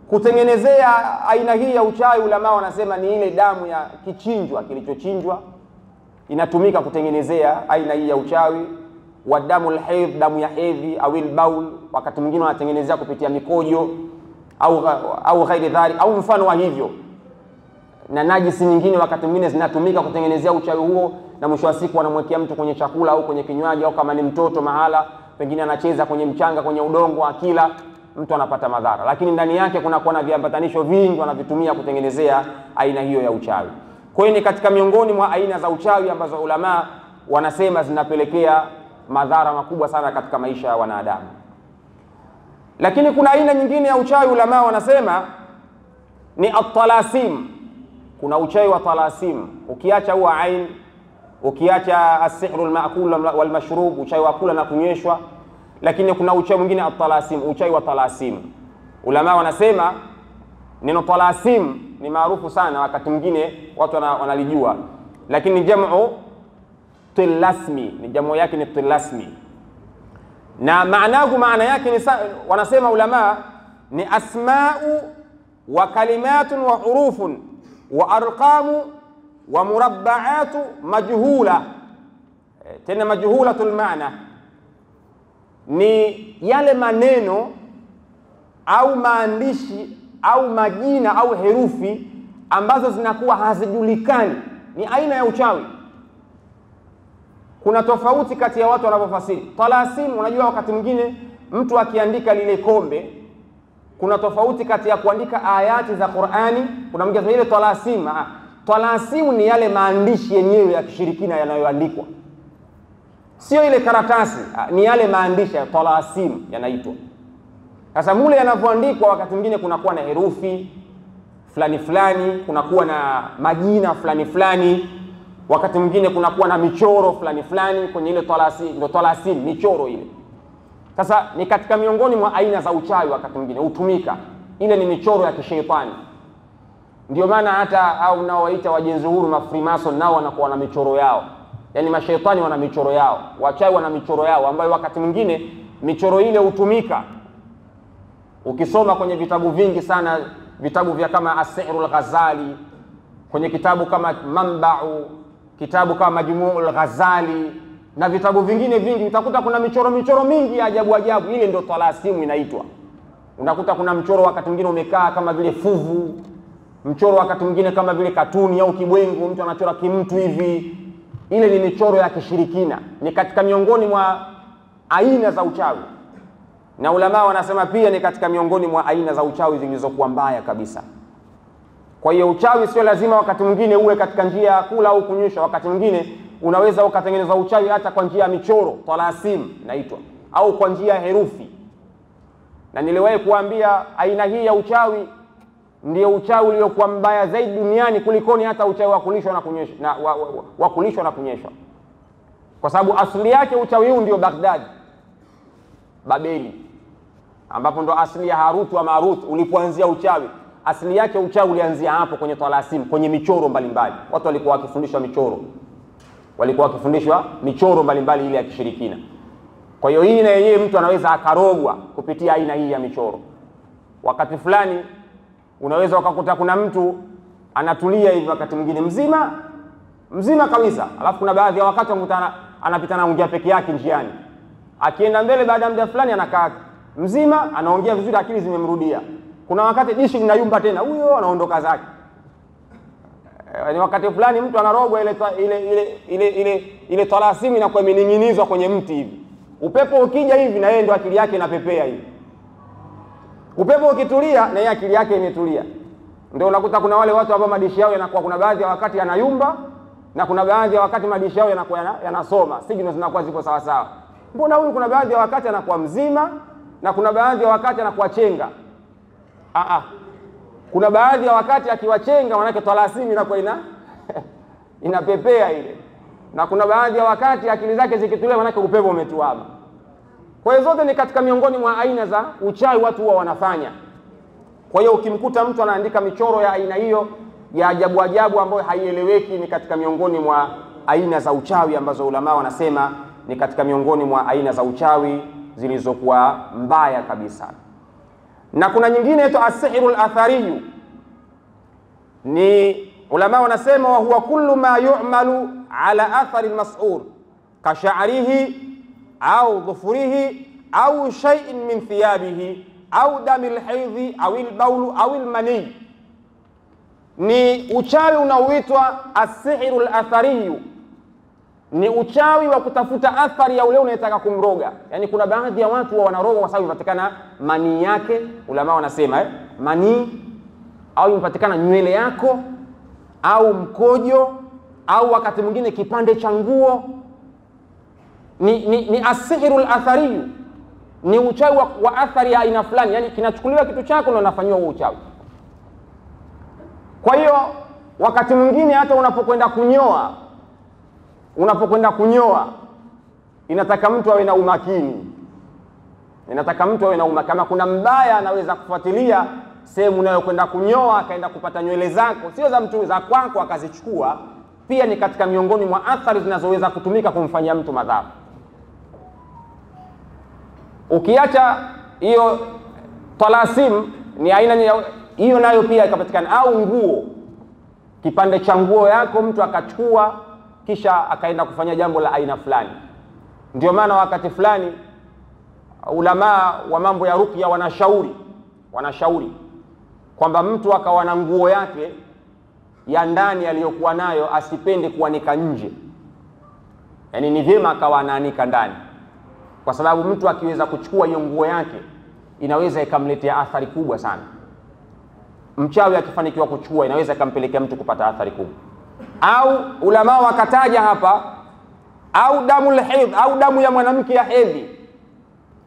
kutengenezea aina hii ya uchawi, ulama wanasema ni ile damu ya kichinjwa, kilichochinjwa, inatumika kutengenezea aina hii ya uchawi. Wa damu alhaidh, damu ya hedhi, au albaul, wakati mwingine wanatengenezea kupitia mikojo au ghairi dhalik, au mfano wa hivyo. Na najisi nyingine wakati mwingine zinatumika kutengenezea uchawi huo, na mwisho wa siku wanamwekea mtu kwenye chakula au kwenye kinywaji, au kama ni mtoto mahala pengine anacheza kwenye mchanga, kwenye udongo, akila, mtu anapata madhara. Lakini ndani yake kuna na viambatanisho vingi wanavitumia kutengenezea aina hiyo ya uchawi. Kwa hiyo ni katika miongoni mwa aina za uchawi ambazo ulama wanasema zinapelekea madhara makubwa sana katika maisha ya wanadamu. Lakini kuna aina nyingine ya uchawi ulama wanasema ni at-talasim. Kuna uchawi wa talasim. Ukiacha huwa ain, ukiacha as-sihru al-ma'kul wal mashrub, uchawi wa kula na kunyweshwa, lakini kuna uchawi mwingine at-talasim, uchawi wa talasim. Ulama wanasema neno talasim ni maarufu sana, wakati mwingine watu wanalijua, lakini jamu tilasmi, ni jamu yake ni tilasmi, na maana yake ni wanasema ulama ni asma'u wa kalimatun wa hurufun wa arqamu wa murabba'atu majhula. Tena majhulatul maana ni yale maneno au maandishi au majina au herufi ambazo zinakuwa hazijulikani. Ni aina ya uchawi. Kuna tofauti kati ya watu wanavyofasiri talasim. Unajua wakati mwingine mtu akiandika lile kombe, kuna tofauti kati ya kuandika ayati za Qur'ani. Kuna mwingine ile talasim. Talasim ni yale maandishi yenyewe ya kishirikina yanayoandikwa, sio ile karatasi, ni yale maandishi ya talasim yanaitwa. Sasa mule yanavyoandikwa, wakati mwingine kunakuwa na herufi fulani fulani, kunakuwa na majina fulani fulani, wakati mwingine kunakuwa na michoro fulani fulani kwenye ile talasim. Ndio talasim, michoro ile. Sasa ni katika miongoni mwa aina za uchawi, wakati mwingine hutumika. Ile ni michoro ya kishetani. Ndio maana hata au naowaita wajenzi huru mafrimason nao wanakuwa na michoro yao. Yaani mashaitani wana michoro yao, wachawi wana michoro yao, ambayo wakati mwingine michoro ile hutumika. Ukisoma kwenye vitabu vingi sana, vitabu vya kama As-Sihrul Ghazali, kwenye kitabu kama Manba'u, kitabu kama Majmu'ul Ghazali, na vitabu vingine vingi, utakuta kuna michoro mingi ya ajabu. Ile ndio talasimu inaitwa. Unakuta kuna mchoro wakati mwingine umekaa kama vile fuvu, mchoro wakati mwingine kama vile katuni au kibwengo, mtu anachora kimtu hivi. Ile ni michoro ya kishirikina, ni katika miongoni mwa aina za uchawi. Na ulama wanasema pia ni katika miongoni mwa aina za uchawi zilizokuwa mbaya kabisa. Kwa hiyo uchawi sio lazima wakati mwingine uwe katika njia ya kula au kunywisha. Wakati mwingine unaweza ukatengeneza uchawi hata kwa njia ya michoro, talasim inaitwa, au kwa njia ya herufi. Na niliwahi kuambia aina hii ya uchawi ndio uchawi uliokuwa mbaya zaidi duniani kulikoni hata uchawi wa kulishwa na kunyeshwa, na wa kulishwa na kunyeshwa. Kwa sababu asili yake uchawi huu ndio Baghdad, Babeli, ambapo ndo asili ya Harut wa Marut ulipoanzia uchawi. Asili yake uchawi ulianzia hapo kwenye talasim, kwenye michoro mbalimbali. Watu walikuwa wakifundishwa michoro, michoro mbalimbali ile ya kishirikina. Kwa hiyo hii na yeye mtu anaweza akarogwa kupitia aina hii ya michoro. Wakati fulani unaweza ukakuta kuna mtu anatulia hivi wakati mwingine mzima kabisa, alafu kuna baadhi ya wakati unakutana anapita anaongea peke yake njiani. Akienda mbele baada ya muda fulani anakaa mzima, anaongea vizuri, akili zimemrudia. Kuna wakati dishi linayumba tena, huyo anaondoka zake. Ni wakati fulani mtu anarogwa ile talasimu inakuwa imening'inizwa kwenye mti hivi. Upepo ukija hivi na yeye ndo akili yake inapepea hivi. Upepo ukitulia na yeye akili yake imetulia. Ndio unakuta kuna wale watu ambao madishi yao yanakuwa kuna baadhi ya wakati yanayumba na kuna baadhi ya wakati madishi yao yanakuwa yanasoma, signals zinakuwa ziko sawa sawa. Mbona huyu kuna baadhi ya wakati anakuwa mzima na kuna baadhi ya wakati anakuwa chenga? Kuna baadhi ya wakati akiwachenga manake talasimu inakuwa inapepea ile. Na kuna baadhi ya wakati akili zake zikitulia manake upepo umetuama. Kwa hiyo zote ni katika miongoni mwa aina za uchawi watu huwa wanafanya. Kwa hiyo ukimkuta mtu anaandika michoro ya aina hiyo ya ajabu ajabu ambayo haieleweki, ni katika miongoni mwa aina za uchawi ambazo ulama wanasema ni katika miongoni mwa aina za uchawi zilizokuwa mbaya kabisa. Na kuna nyingine inaitwa as-sihrul athariyu. Ni ulama wanasema wa huwa kullu ma yu'malu ala athari al-mas'ur ka sha'rihi au dhufurihi au shay'in min thiyabihi au damil haidhi au al-bawl au al-mani. Ni uchawi unaoitwa as-sihrul athariyu. Ni uchawi wa kutafuta athari ya ule unayetaka kumroga. Yani kuna baadhi ya watu wanaroga kwa sababu ipatikana manii yake, ulama wanasema manii, au ipatikana nywele yako au mkojo au wakati mwingine kipande cha nguo. Ni as-sihrul athariyu. Ni uchawi wa athari ya aina fulani, yani kinachukuliwa kitu chako na unafanywa huo uchawi. Kwa hiyo wakati mwingine hata unapokwenda kunyoa inataka mtu awe na umakini. Kama kuna mbaya anaweza kufuatilia sehemu unayokwenda kunyoa, akaenda kupata nywele zako, sio za mtu, za kwako, akazichukua, pia ni katika miongoni mwa athari zinazoweza kutumika kumfanyia mtu madhara. Ukiacha hiyo talasim, ni aina hiyo nayo pia ikapatikana, au nguo, kipande cha nguo yako mtu akachukua kisha akaenda kufanya jambo la aina fulani. Ndio maana wakati fulani ulama wa mambo ya ruqya wanashauri kwamba mtu akawa na nguo yake ya ndani aliyokuwa nayo asipende kuanika nje. Yani ni vyema akawa anaanika ndani, kwa sababu mtu akiweza kuchukua hiyo nguo yake inaweza ikamletea athari kubwa sana. Mchawi akifanikiwa kuchukua inaweza ikampelekea mtu kupata athari kubwa. Au ulama wakataja hapa au damul haidh, au damu ya mwanamke ya hedhi.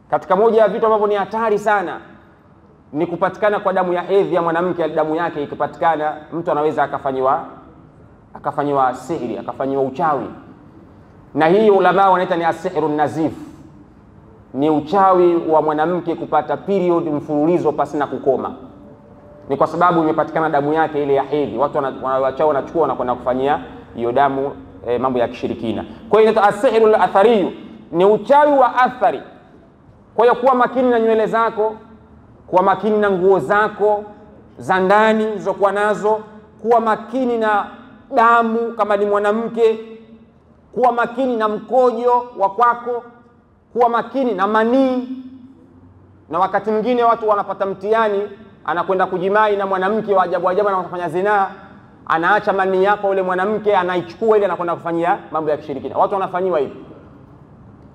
Katika moja ya vitu ambavyo ni hatari sana ni kupatikana kwa damu ya hedhi ya mwanamke. Damu yake ikipatikana, mtu anaweza akafanywa sihiri, akafanywa uchawi. Na hii ulama wanaita ni as-sihrun nazif. Ni uchawi wa mwanamke kupata period mfululizo pasina kukoma. Ni kwa sababu imepatikana damu yake ile ya hedhi. Watu wanachukua na kwenda kufanyia hiyo damu mambo ya kishirikina. Kwa hiyo inaitwa as-sihrul athariyu, ni uchawi wa athari. Kwa hiyo kuwa makini na nywele zako, kuwa makini na nguo zako za ndani zilizokuwa nazo, kuwa makini na damu kama ni mwanamke, kuwa makini na mkojo wa kwako, kuwa makini na manii. Na wakati mwingine watu wanapata mtihani, anakwenda kujimai na mwanamke wa ajabu ajabu na kufanya zinaa, anaacha manii yako yule mwanamke, anaichukua ile anakwenda kufanyia mambo ya kishirikina. Watu wanafanywa hivi.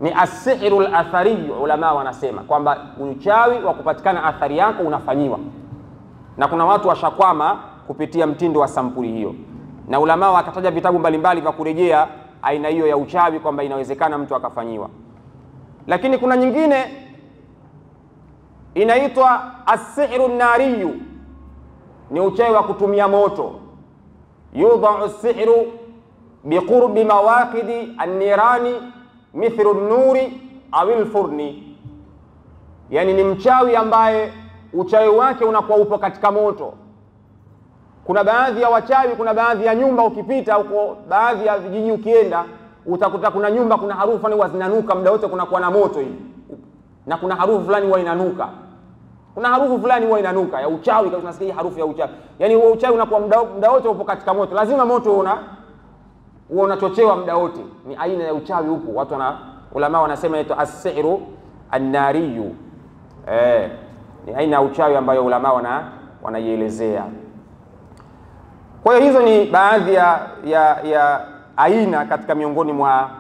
Ni as-sihrul athari. Ulama wanasema kwamba uchawi wa kupatikana athari yako unafanyiwa, na kuna watu washakwama kupitia mtindo wa sampuli hiyo. Na ulama wakataja vitabu mbalimbali vya kurejea aina hiyo ya uchawi kwamba inawezekana mtu akafanyiwa. Lakini kuna nyingine inaitwa as-sihrun nariyu. Ni uchawi wa kutumia moto. Yudha'u as-sihru biqurbi mawaqidi an-nirani mithlu an-nuri au al-furni. Yani ni mchawi ambaye uchawi wake unakuwa upo katika moto. Kuna baadhi ya wachawi, kuna baadhi ya nyumba ukipita huko, baadhi ya vijiji ukienda, utakuta kuna nyumba kuna harufu fulani huwa zinanuka muda wote, kuna kuwa na moto hivi, na kuna harufu fulani huwa inanuka, kuna harufu fulani huwa inanuka ya uchawi, kama tunasikia harufu ya uchawi. Yani huo uchawi unakuwa muda wote upo katika moto, lazima moto huo unachochewa muda wote. Ni aina ya uchawi huko. Watu ulama wanasema inaitwa as-sihru an-nariyu. Ni aina ya uchawi ambayo ulama wanaielezea. Kwa hiyo hizo ni baadhi ya aina katika miongoni mwa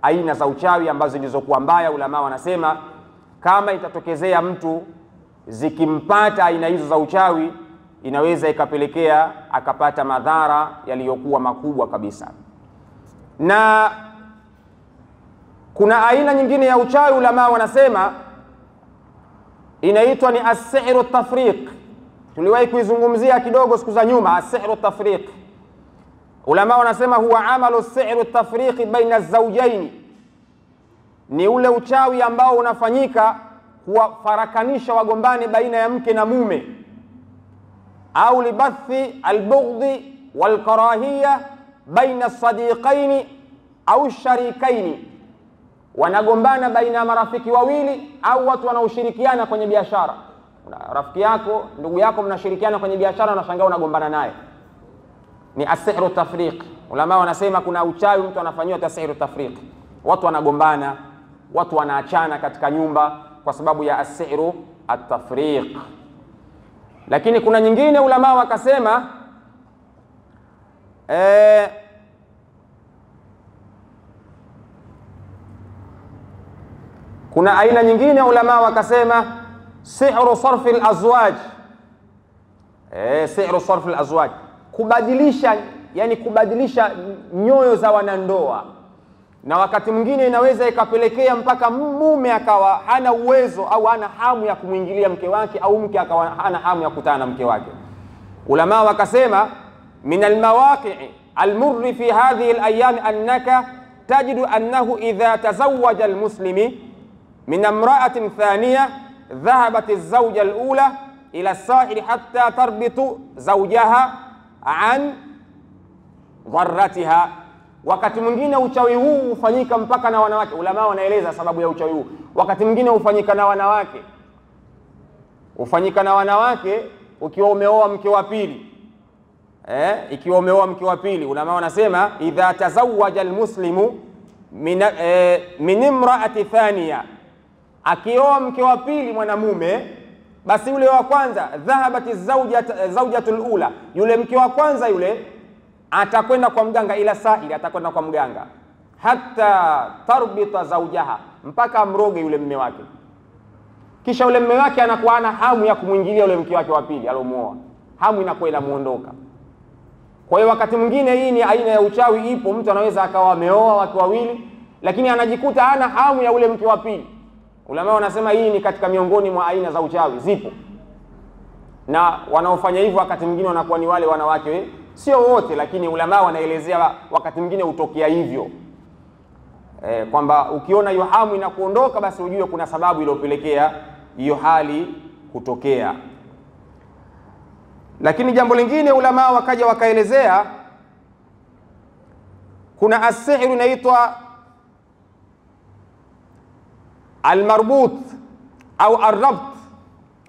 aina za uchawi ambazo zilizokuwa mbaya. Ulama wanasema kama itatokezea mtu zikimpata aina hizo za uchawi, inaweza ikapelekea akapata madhara yaliyokuwa makubwa kabisa. Na kuna aina nyingine ya uchawi ulama wanasema inaitwa ni as-sihru at-tafriq. Tuliwahi kuizungumzia kidogo siku za nyuma as-sihru at-tafriq. Ulama wanasema huwa amalu as-sihru at-tafriq baina az-zawjayn, ni ule uchawi ambao unafanyika kuwafarakanisha wagombane baina ya mke na mume, au libathi al-bughdhi wal-karahiyya baina as-sadiqayn au sharikain, wanagombana baina ya marafiki wawili au watu wanaoshirikiana kwenye biashara. Rafiki yako, ndugu yako, mnashirikiana kwenye biashara, unashangaa unagombana naye. Ni as-sihru tafriq. Ulama wanasema kuna uchawi mtu anafanywa tasihru tafriq, watu wanagombana, watu wanaachana katika nyumba kwa sababu ya as-sihru at-tafriq. Lakini kuna nyingine ulama wakasema kuna aina nyingine ulama wakasema sihru sarfi al-azwaj. Sihru sarfi al-azwaj, kubadilisha, yani kubadilisha nyoyo za wanandoa, na wakati mwingine inaweza ikapelekea mpaka mume akawa hana uwezo au hana hamu ya kumwingilia mke wake, au mke akawa hana hamu ya kukutana na mke wake. Ulama wakasema min almawaqi' almurri fi hadhihi alayam annaka tajidu annahu idha tazawwaja almuslimi min imra'atin thaniya dhahabat az-zawja al-ula ila as-sahil hatta tarbitu zawjaha an dharratiha. Wakati mwingine uchawi huu hufanyika mpaka na wanawake. Ulama wanaeleza sababu ya uchawi huu. Wakati mwingine hufanyika na wanawake, hufanyika na wanawake ukiwa umeoa mke wa pili. Ikiwa umeoa mke wa pili, ulama wanasema idha tazawwaja almuslimu min imra'ati thaniya, akioa mke wa pili mwanamume, basi yule wa kwanza dhahabati zawjatul ula, yule mke wa kwanza yule atakwenda kwa mganga, ila sahili, atakwenda kwa mganga, hatta tarbita zawjaha, mpaka amroge yule mume wake. Kisha yule mume wake anakuwa ana hamu ya kumwingilia yule mke wake wa pili aliomuoa, hamu inakuwa inamuondoka. Kwa hiyo wakati mwingine hii ni aina ya uchawi ipo. Mtu anaweza akawa ameoa watu wawili, lakini anajikuta hana hamu ya ule mke wa pili. Ulama wanasema hii ni katika miongoni mwa aina za uchawi, zipo, na wanaofanya hivyo wakati mwingine wanakuwa ni wale wanawake, sio wote, lakini ulama wanaelezea wakati mwingine utokea hivyo. Kwamba ukiona hiyo hamu inakuondoka, basi ujue kuna sababu iliyopelekea hiyo hali kutokea. Lakini jambo lingine ulama wakaja wakaelezea, kuna as-sihru inaitwa al-marbut au ar-rabt.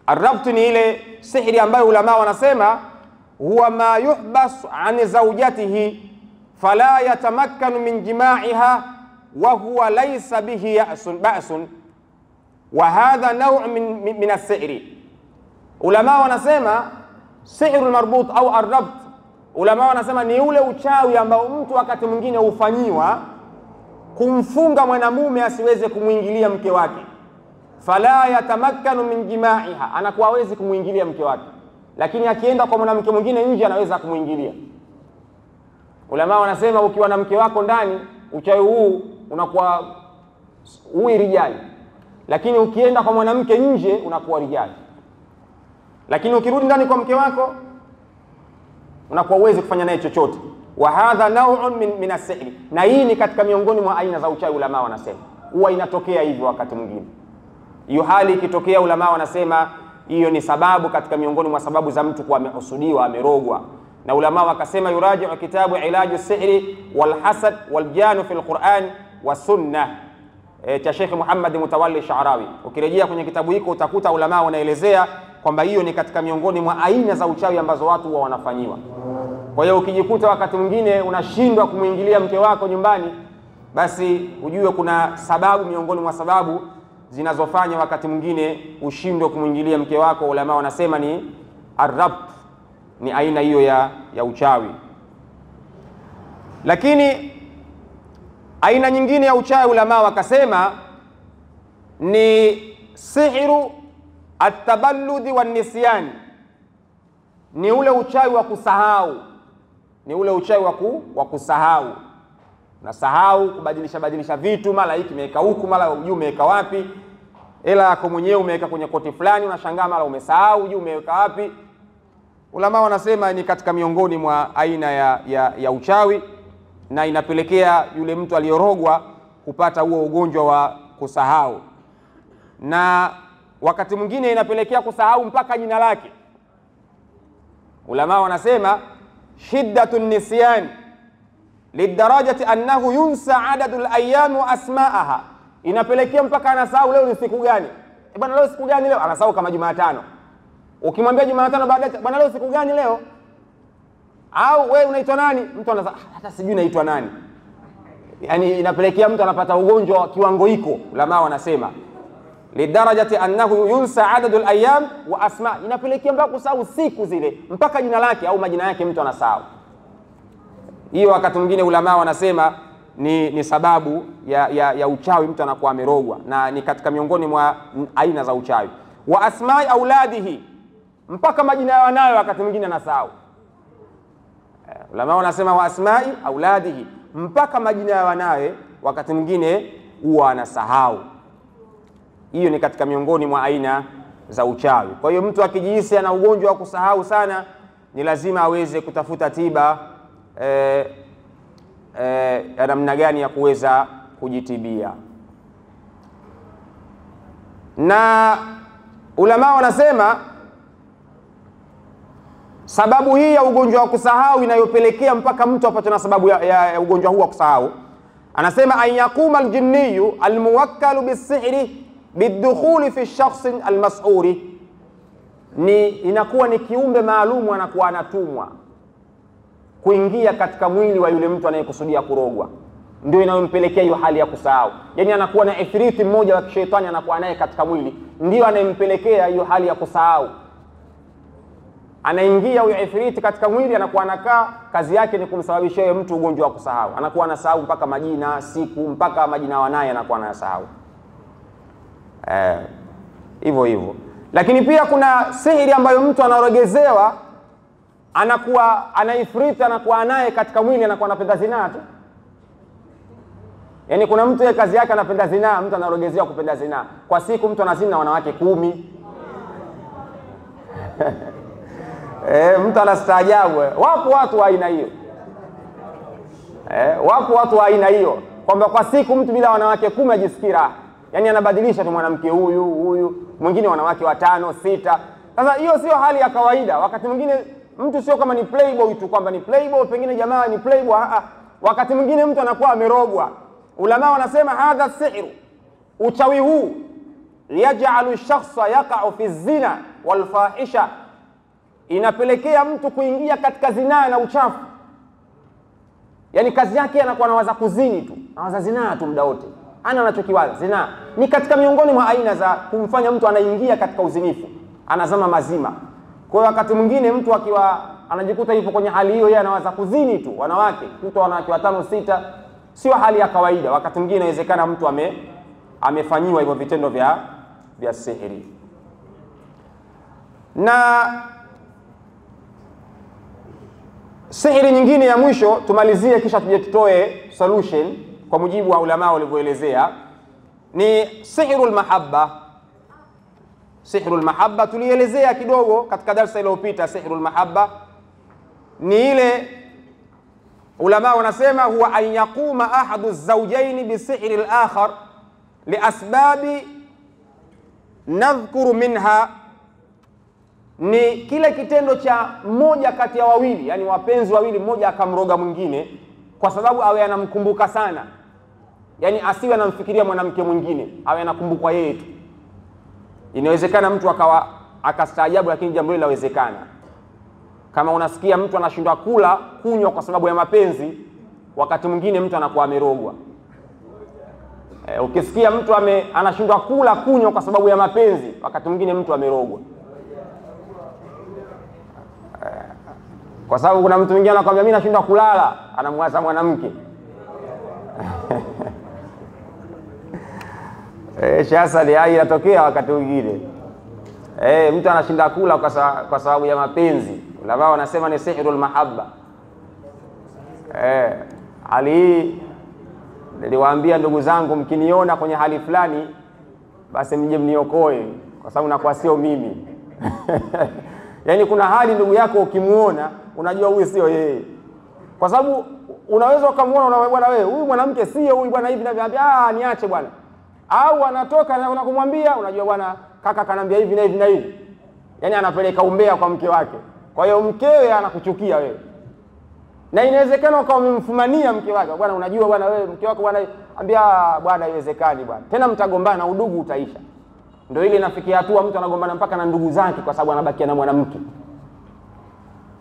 Ar-rabt ni ile sihri ambayo ulama wanasema huwa ma yuhbas an zawjatihi fala yatamakkanu min jima'iha wa huwa laysa bihi ba'sun wa hadha naw' min as-sihri. Ulama wanasema sihru marbut au ar-rabt, ulama wanasema ni ule uchawi ambao mtu wakati mwingine hufanyiwa kumfunga mwanamume asiweze kumwingilia mke wake. Fala yatamakkanu min jima'iha, anakuwa hawezi kumwingilia mke wake, lakini akienda kwa mwanamke mwingine nje anaweza kumwingilia. Ulama wanasema ukiwa na mke wako ndani, uchawi huu unakuwa rijali, lakini ukienda kwa mwanamke nje unakuwa rijali. Lakini ukirudi ndani kwa mke wako unakuwa uwezi kufanya naye chochote. Wa hadha naw'un min as-sihr, na hii ni katika miongoni mwa aina za uchawi. Ulama wanasema huwa inatokea hivyo wakati mwingine. Hiyo hali ikitokea, ulama wanasema hiyo ni sababu katika miongoni mwa sababu za mtu kuwa amehusudiwa, amerogwa. na ulama wakasema yuraji'u kitabu ilaju sihri wal hasad wal janu fil Qur'an wa sunnah cha Sheikh Muhammad Mutawalli Sha'rawi. Ukirejea kwenye kitabu hiko utakuta ulama wanaelezea kwamba hiyo ni katika miongoni mwa aina za uchawi ambazo watu huwa wanafanyiwa. Kwa hiyo ukijikuta wakati mwingine unashindwa kumuingilia mke wako nyumbani, basi ujue kuna sababu miongoni mwa sababu zinazofanya wakati mwingine ushindwe kumuingilia mke wako. Ulama wanasema ni arrabt, ni aina hiyo ya uchawi. Lakini aina nyingine ya uchawi ulama wakasema ni sihru at-taballudi wan nisyan, ni ule uchawi wa kusahau, ni ule uchawi wa kusahau. Unasahau kubadilisha vitu, mara hiki umeweka huku, mara hujui umeweka wapi, ila yako mwenyewe umeweka kwenye koti fulani, unashangaa mara umesahau hujui umeweka wapi. Ulama wanasema ni katika miongoni mwa aina ya uchawi, na inapelekea yule mtu aliyorogwa kupata huo ugonjwa wa kusahau, na wakati mwingine inapelekea kusahau mpaka jina lake. Ulama wanasema shiddatun nisyan lidarajati annahu yunsa adadul ayyam wa asma'aha, inapelekea mpaka anasahau leo ni siku gani. Bwana leo siku gani leo? Anasahau kama Jumatano. Ukimwambia Jumatano baadaye, bwana leo siku gani leo? Au wewe unaitwa nani? Mtu anasema hata sijui naitwa nani. Yani inapelekea mtu anapata ugonjwa wa kiwango hiko. Ulama wanasema lidarajati annahu yunsa adadul ayyam wa asma, inapelekea mpaka kusahau siku zile mpaka jina lake au majina yake mtu anasahau. Hiyo wakati mwingine ulama wanasema ni sababu ya uchawi, mtu anakuwa amerogwa, na ni katika miongoni mwa aina za uchawi. Wa asma'i auladihi, mpaka majina ya wanawe wakati mwingine anasahau. Ulama wanasema wa asma'i auladihi, mpaka majina ya wanawe wakati mwingine huwa anasahau. Hiyo ni katika miongoni mwa aina za uchawi. Kwa hiyo mtu akijihisi ana ugonjwa wa kusahau sana, ni lazima aweze kutafuta tiba ya namna gani ya kuweza kujitibia. Na ulama wanasema sababu hii ya ugonjwa wa kusahau inayopelekea mpaka mtu apate na sababu ya ugonjwa huu wa kusahau, anasema an yakuma aljinniyu almuwakkalu bisihri bidukhuli fi shakhs almas'uri, ni inakuwa ni kiumbe maalum anakuwa anatumwa kuingia katika mwili wa yule mtu anayekusudia kurogwa, ndio inayompelekea hiyo hali ya kusahau. Yani anakuwa na ifriti mmoja wa kishetani anakuwa naye katika mwili, ndio anayempelekea hiyo hali ya kusahau. Anaingia huyo ifriti katika mwili, anakuwa anakaa, kazi yake ni kumsababishia yule mtu ugonjwa wa kusahau. Anakuwa anasahau mpaka majina, siku, mpaka majina wanaye anakuwa anasahau. Hivyo. Lakini pia kuna sihiri ambayo mtu anarogezewa, anakuwa anaifriti, anakuwa naye katika mwili, anakuwa anapenda zinaa tu. Yani kuna mtu kazi yake anapenda zinaa, mtu anarogezewa kupenda zinaa. Kwa siku mtu anazini na wanawake 10. Mtu anastaajabu. Wapo watu wa aina hiyo. Wapo watu wa aina hiyo, kwamba kwa siku mtu bila wanawake 10 ajisikira. Yani anabadilisha tu mwanamke huyu, mwingine wanawake 5, 6. Sasa hiyo sio hali ya kawaida. Wakati mwingine mtu sio kama ni playboy tu, kwamba ni playboy, pengine jamaa ni playboy. Wakati mwingine mtu anakuwa amerogwa. Ulama wanasema hadha sihru, uchawi huu yaj'alu shakhsa yaqa'u fi zina wal fahisha, inapelekea mtu kuingia katika zinaa na uchafu. Yani kazi yake anakuwa anawaza kuzini tu, anawaza zinaa tu muda wote, ana anachokiwaza zinaa. Ni katika miongoni mwa aina za kumfanya mtu anaingia katika uzinifu, anazama mazima. Kwa hiyo wakati mwingine mtu akiwa anajikuta yupo kwenye hali hiyo, yeye anawaza kuzini tu wanawake, mtu wanawake 5, 6, sio hali ya kawaida. Wakati mwingine inawezekana mtu amefanyiwa hivyo vitendo vya sihiri. Na sihiri nyingine ya mwisho tumalizie, kisha tuje tutoe solution kwa mujibu wa ulama walivyoelezea, ni sihrul mahabba. Sihrul mahabba tulielezea kidogo katika darasa iliyopita. Sihrul mahabba ni ile ulama wanasema huwa an yaquma ahadu az-zawjayn bi sihri al-akhar li asbabi nadhkuru minha ni kile kitendo cha mmoja kati ya wawili, yani wapenzi wawili, mmoja akamroga mwingine kwa sababu awe anamkumbuka sana, yani asiwe anamfikiria mwanamke mwingine, awe anakumbukwa yeye tu. Inawezekana mtu akawa akastaajabu, lakini jambo hili lawezekana. Kama unasikia mtu anashindwa kula kunywa kwa sababu ya mapenzi, wakati mwingine mtu anakuwa amerogwa. Ukisikia mtu anashindwa kula kunywa kwa sababu ya mapenzi, wakati mwingine mtu amerogwa. Kwa sababu kuna mtu mwingine anakuambia mimi nashindwa kulala, anamwaza mwanamke. Sasa hii inatokea wakati mwingine. Mtu anashinda kula kwa sababu ya mapenzi. Ulama wanasema ni sihrul mahabba. Hali hii niliwaambia ndugu zangu, mkiniona kwenye hali fulani basi mje mniokoe, kwa sababu nakuwa sio mimi. Yaani kuna hali ndugu yako ukimuona unajua huyu sio yeye. Kwa sababu unaweza ukamuona na bwana wewe huyu mwanamke sio huyu bwana hivi na hivi, niache bwana. Au anatoka na unakumwambia unajua bwana kaka kanambia hivi na hivi na hivi. Yaani anapeleka umbea kwa mke wake. Kwa hiyo mkewe anakuchukia wewe. Na inawezekana ukawa umemfumania mke wake, bwana unajua bwana wewe mke wako bwana ambia bwana haiwezekani bwana. Tena mtagombana, udugu utaisha. Ndio ile inafikia hatua mtu anagombana mpaka na ndugu zake kwa sababu anabakia na mwanamke.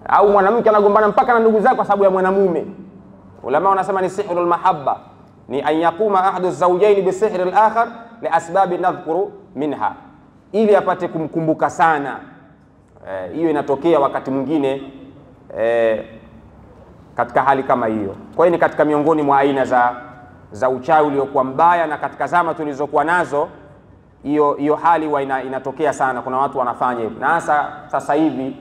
Au mwanamke anagombana mpaka na ndugu zake kwa sababu ya mwanamume. Ulama wanasema ni sihrul mahabba, ni an yaquma ahadu zawjayn bi sihr al-akhar li asbab nadhkuru minha, ili apate kumkumbuka sana. Hiyo inatokea wakati mwingine katika hali kama hiyo. Kwa hiyo ni katika miongoni mwa aina za uchawi uliokuwa mbaya, na katika zama tulizokuwa nazo hiyo hali inatokea sana. Kuna watu wanafanya hivyo, na hasa sasa hivi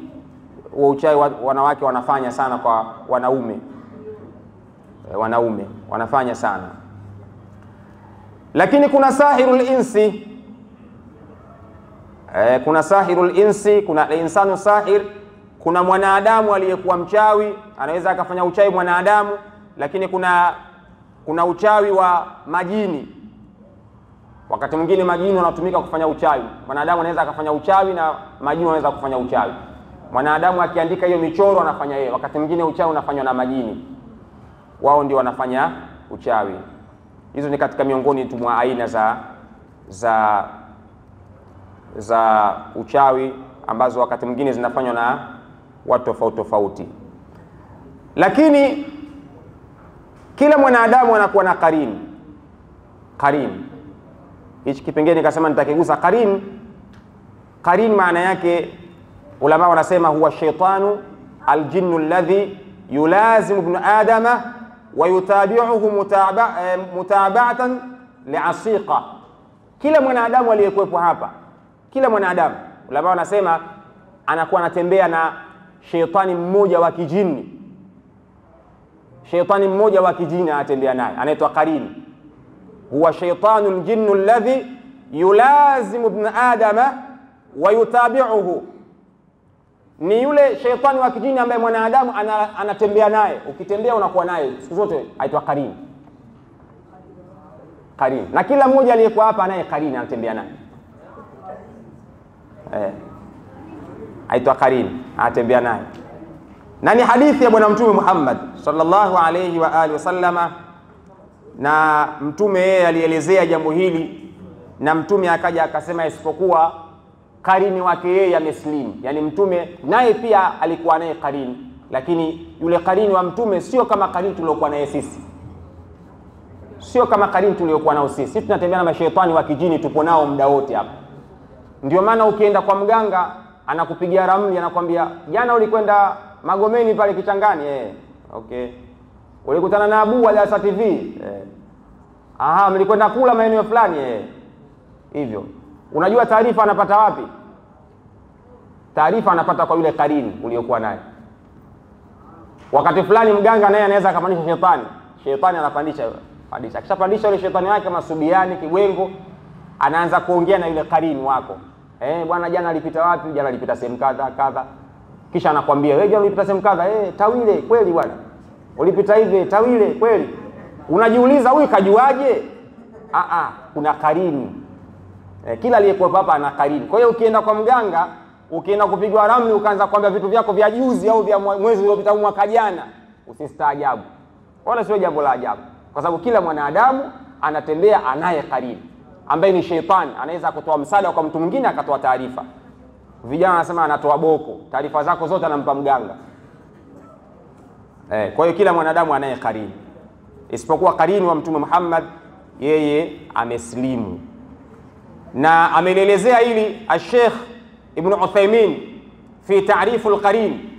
huo uchawi wanawake wanafanya sana kwa wanaume. Wanaume wanafanya sana. Lakini kuna sahirul insi. Kuna sahirul insi, kuna insanu sahir. Kuna mwanadamu aliyekuwa mchawi, anaweza akafanya uchawi mwanadamu, lakini kuna uchawi wa majini. Wakati mwingine majini wanatumika kufanya uchawi. Mwanadamu anaweza akafanya uchawi na majini wanaweza kufanya uchawi. Mwanadamu akiandika hiyo michoro anafanya yeye, wakati mwingine uchawi unafanywa na majini. Wao ndio wanafanya uchawi. Hizo ni katika miongoni tu mwa aina za uchawi ambazo wakati mwingine zinafanywa na watu tofauti tofauti. Lakini kila mwanadamu anakuwa na qarin. Qarin. Hichi kipengele nikasema nitakigusa qarin. Qarin maana yake ulama wanasema huwa shaytanu aljinnu alladhi yulazimu ibn adama wa yutabi'uhu mutaba'atan li'asiqa. Kila mwanadamu aliyekuwepo hapa, kila mwanadamu ulama wanasema anakuwa anatembea na shaytani mmoja wa kijini. Shaytani mmoja wa kijini anatembea naye, anaitwa qarin. Huwa shaytanul jinnu alladhi yulazimu ibn adama wa yutabi'uhu. Ni yule shaytani wa kijini ambaye mwanadamu anatembea naye. Ukitembea unakuwa naye siku zote, aitwa qarin. Qarin. Na kila mmoja aliyekuwa hapa anaye qarin, anatembea naye. Aitwa qarin, anatembea naye. Na ni hadithi ya bwana Mtume Muhammad sallallahu alayhi wa alihi wasallama, na mtume yeye alielezea jambo hili, na mtume akaja akasema isipokuwa qarini wake yeye ameslimu. Yani mtume naye pia alikuwa naye qarini, lakini yule qarini wa mtume sio kama qarini tuliokuwa naye sisi. Sio kama qarini tuliokuwa nao sisi. Sisi tunatembea na mashaitani wa kijini, tupo nao muda wote hapa. Ndio maana ukienda kwa mganga anakupigia ramli, anakuambia jana ulikwenda Magomeni pale Kichangani, okay. Ulikutana na Abu wa Asa TV, mlikwenda kula maeneo fulani, hivyo. Unajua taarifa anapata wapi? Taarifa anapata kwa yule qarini uliokuwa naye. Wakati fulani mganga naye anaweza akapandisha shetani. Shetani anapandisha. Akishapandisha yule shetani wake kama Subiani, Kigwengo, anaanza kuongea na yule qarini wako. Bwana jana alipita wapi? Jana alipita sehemu kadha kadha. Kisha anakuambia, wewe jana ulipita sehemu kadha, Tawile kweli bwana. Ulipita hivi Tawile kweli. Unajiuliza huyu kajuaje? Kuna qarini. Kila aliyekuwa hapa ana qarini. Kwa hiyo ukienda kwa mganga ukienda kupigwa ramli ukaanza kuambia vitu vyako vya juzi au vya mwezi uliopita mwaka jana, usistaajabu. Wala sio jambo la ajabu, kwa sababu kila mwanadamu anatembea anaye karibu ambaye ni sheitani. Anaweza kutoa msaada kwa mtu mwingine akatoa taarifa. Vijana wanasema anatoa boko, taarifa zako zote anampa mganga. Kwa hiyo kila mwanadamu anaye karibu, isipokuwa karini wa Mtume Muhammad, yeye ameslimu. Na amelelezea hili Sheikh Ibn Uthaymeen fi ta'rif al-qarin.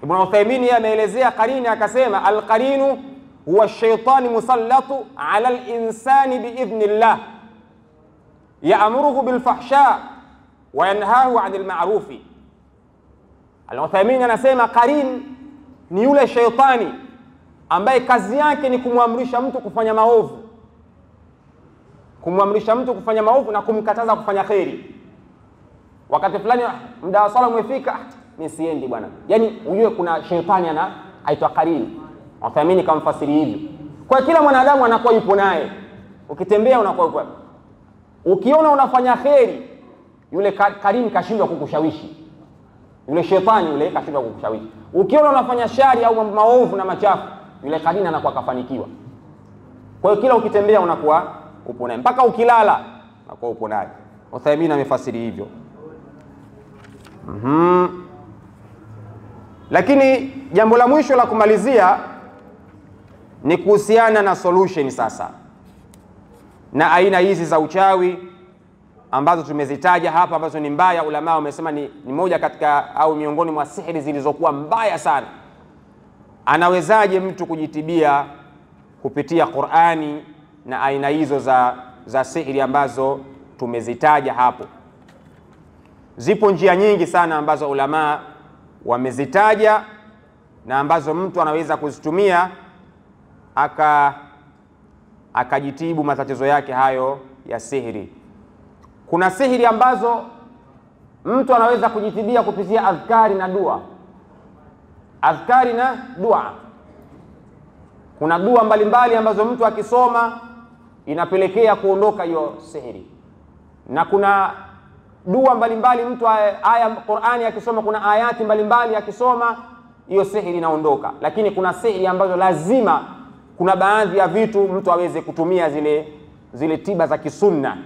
Ibn Uthaymeen yeye ameelezea qarini akasema, al-qarinu huwa ash-shaytanu musallatu ala al-insani bi'idhnillah ya'muruhu bil fahsha wa yanhahu 'anil ma'ruf. Al-Uthaymeen anasema qarin ni yule shaytani ambaye kazi yake ni kumwamrisha mtu kufanya maovu, kumwamrisha mtu kufanya maovu na kumkataza kufanya kheri. Wakati fulani muda wa sala umefika, mimi siendi bwana. Yaani ujue kuna shetani aitwa qarini. Uthamini kamfasiri hivyo. Kwa kila mwanadamu anakuwa yupo naye. Ukitembea unakuwa yupo. Ukiona unafanya kheri, yule qarini kashindwa kukushawishi. Yule shetani yule kashindwa kukushawishi. Ukiona unafanya shari au maovu na machafu, yule qarini anakuwa kafanikiwa. Kwa hiyo kila ukitembea unakuwa upo naye, mpaka ukilala unakuwa upo naye. Uthaymeen amefasiri hivyo. Lakini jambo la mwisho la kumalizia ni kuhusiana na solution sasa, na aina hizi za uchawi ambazo tumezitaja hapa, ambazo ni mbaya. Ulama wamesema ni moja katika au miongoni mwa sihiri zilizokuwa mbaya sana. Anawezaje mtu kujitibia kupitia Qur'ani na aina hizo za sihiri ambazo tumezitaja hapo? Zipo njia nyingi sana ambazo ulama wamezitaja na ambazo mtu anaweza kuzitumia akajitibu matatizo yake hayo ya sihiri. Kuna sihiri ambazo mtu anaweza kujitibia kupitia adhkari na dua. Adhkari na dua, kuna dua mbalimbali ambazo mtu akisoma inapelekea kuondoka hiyo sihiri, na kuna dua mbalimbali mtu aya Qur'ani akisoma, kuna ayati mbalimbali akisoma, hiyo sihiri inaondoka. Lakini kuna sihiri ambazo lazima kuna baadhi ya vitu mtu aweze kutumia zile tiba za kisunna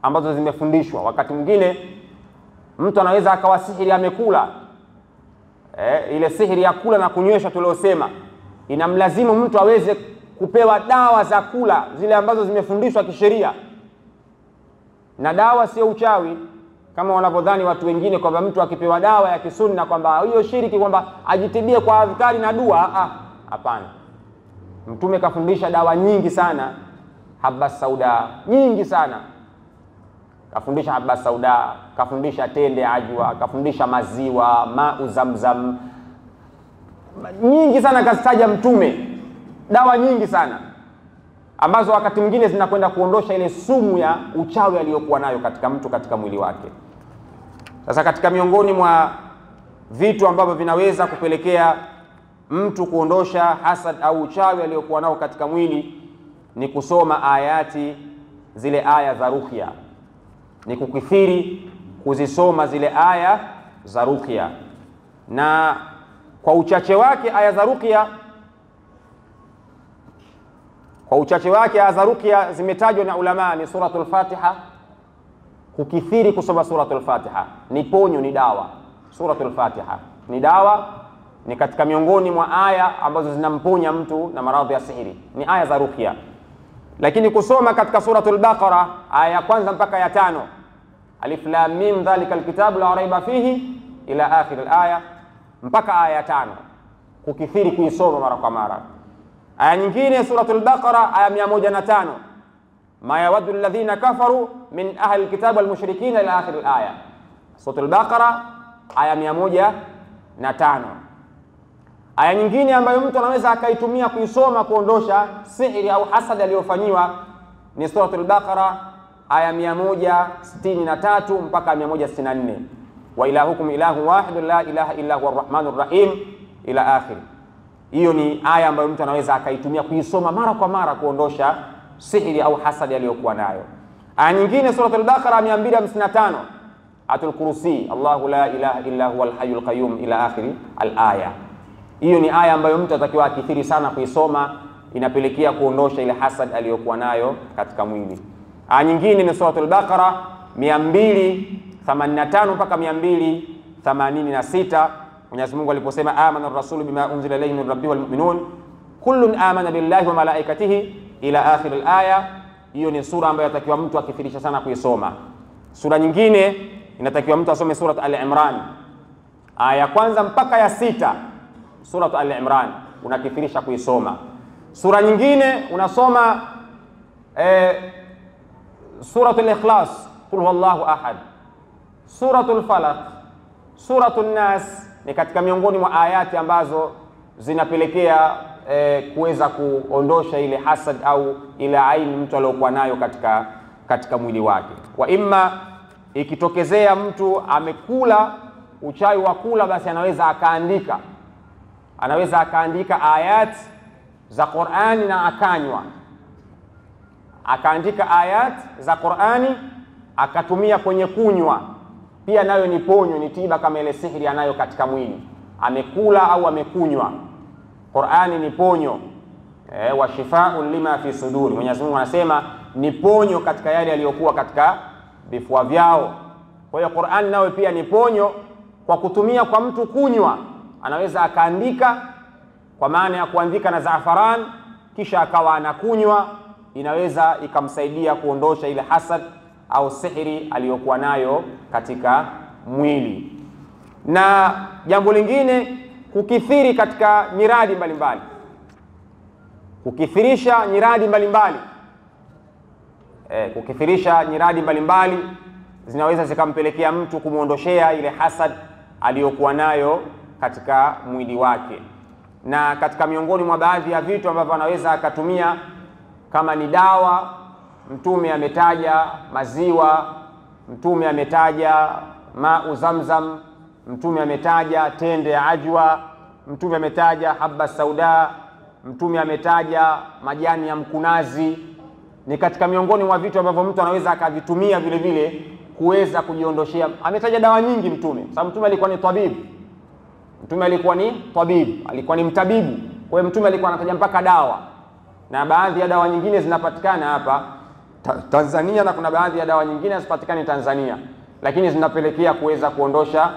ambazo zimefundishwa. Wakati mwingine mtu anaweza akawa sihiri amekula, ile sihiri ya kula na kunywesha tuliosema, inamlazimu mtu aweze kupewa dawa za kula zile ambazo zimefundishwa kisheria. Na dawa sio uchawi kama wanavyodhani watu wengine, kwamba mtu akipewa dawa ya kisunna kwamba hiyo shiriki, kwamba ajitibie kwa adhkari na dua. Hapana. Mtume kafundisha dawa nyingi sana, habba sauda nyingi sana. Kafundisha habba sauda, kafundisha tende ajwa, kafundisha maziwa, mau zamzam, nyingi sana kazitaja Mtume, dawa nyingi sana ambazo wakati mwingine zinakwenda kuondosha ile sumu ya uchawi aliyokuwa nayo katika mtu katika mwili wake. Sasa katika miongoni mwa vitu ambavyo vinaweza kupelekea mtu kuondosha hasad au uchawi aliyokuwa nao katika mwili ni kusoma ayati, zile aya za ruqya. Ni kukithiri kuzisoma zile aya za ruqya, na kwa uchache wake aya za ruqya, aya za ruqya zimetajwa na ulama ni suratul Fatiha. Kukithiri kusoma suratul Fatiha ni ponyo, ni dawa. Suratul Fatiha ni dawa, ni katika miongoni mwa aya ambazo zinamponya mtu na maradhi ya sihiri, ni aya za ruqya. Lakini kusoma katika suratul Baqara aya ya kwanza mpaka ya 5, alif lam mim dhalikal kitabu la raiba fihi ila akhir al-aya, mpaka aya ya 5, kukithiri kuisoma mara kwa mara. Aya nyingine suratul Baqara aya 105, ma yawaddu alladhina kafaru min ahli alkitab wal mushrikin ila akhir al-aya. Suratul Baqara aya 105. Aya nyingine ambayo mtu anaweza akaitumia kuisoma kuondosha sihiri au hasad aliyofanyiwa ni suratul Baqara aya 163 mpaka 164, wa ilahukum ilahun wahidun la ilaha illa huwa arrahmanur rahim ila akhir. Hiyo ni aya ambayo mtu anaweza akaitumia kuisoma mara kwa mara kuondosha sihiri au hasadi aliyokuwa nayo. Aya nyingine suratul Baqara 255, Ayatul Kursi, Allahu la ilaha illa huwa al-hayyul qayyum ila akhiri al-aya. Hiyo ni aya ambayo mtu atakiwa akithiri sana kuisoma, inapelekea kuondosha ile hasad aliyokuwa nayo katika mwili. Aya nyingine ni suratul Baqara 285 mpaka 286. Mwenyezi Mungu aliposema amana ar-rasulu bima unzila ilayhi min rabbihi wal mu'minun kullun amana billahi wa malaikatihi ila akhir al-aya. Hiyo ni sura ambayo inatakiwa mtu akithirisha sana kuisoma. Sura nyingine inatakiwa mtu asome surat Al-Imran aya kwanza mpaka ya 6. Surat Al-Imran unakithirisha kuisoma. Sura nyingine unasoma suratul Ikhlas, qul huwallahu ahad, suratul Falaq, suratul Nas. Ni katika miongoni mwa ayati ambazo zinapelekea kuweza kuondosha ile hasad au ile aini mtu aliyokuwa nayo katika mwili wake. Wa imma ikitokezea mtu amekula uchawi wa kula, basi anaweza akaandika ayat za Qur'ani na akanywa, akaandika ayat za Qur'ani akatumia kwenye kunywa, pia nayo ni ponyo, ni tiba kama ile sihiri anayo katika mwili. Amekula au amekunywa, Qur'ani ni ponyo, wa shifaa'un lima fi suduri. Mwenyezi Mungu anasema ni ponyo katika yale yaliyokuwa katika vifua vyao. Kwa hiyo Qur'an nayo pia ni ponyo kwa kutumia kwa mtu kunywa. Anaweza akaandika kwa maana ya kuandika na zaafaran kisha akawa anakunywa, inaweza ikamsaidia kuondosha ile hasad au sihiri aliyokuwa nayo katika mwili. Na jambo lingine, kukithiri katika nyiradi mbalimbali, kukithirisha nyiradi mbalimbali. Kukithirisha nyiradi mbalimbali zinaweza zikampelekea mtu kumuondoshea ile hasad aliyokuwa nayo katika mwili wake. Na katika miongoni mwa baadhi ya vitu ambavyo anaweza akatumia kama ni dawa, Mtume ametaja maziwa, Mtume ametaja ma'u Zamzam, Mtume ametaja tende ya ajwa, Mtume ametaja habba sauda, Mtume ametaja majani ya mkunazi. Ni katika miongoni mwa vitu ambavyo mtu anaweza akavitumia vile vile kuweza kujiondoshea. Ametaja dawa nyingi Mtume, sababu Mtume alikuwa ni tabibu. Mtume alikuwa ni tabibu, alikuwa ni mtabibu. Kwa hiyo Mtume alikuwa anataja mpaka dawa, na baadhi ya dawa nyingine zinapatikana hapa Tanzania, na kuna baadhi ya dawa nyingine hazipatikani Tanzania, lakini zinapelekea kuweza kuondosha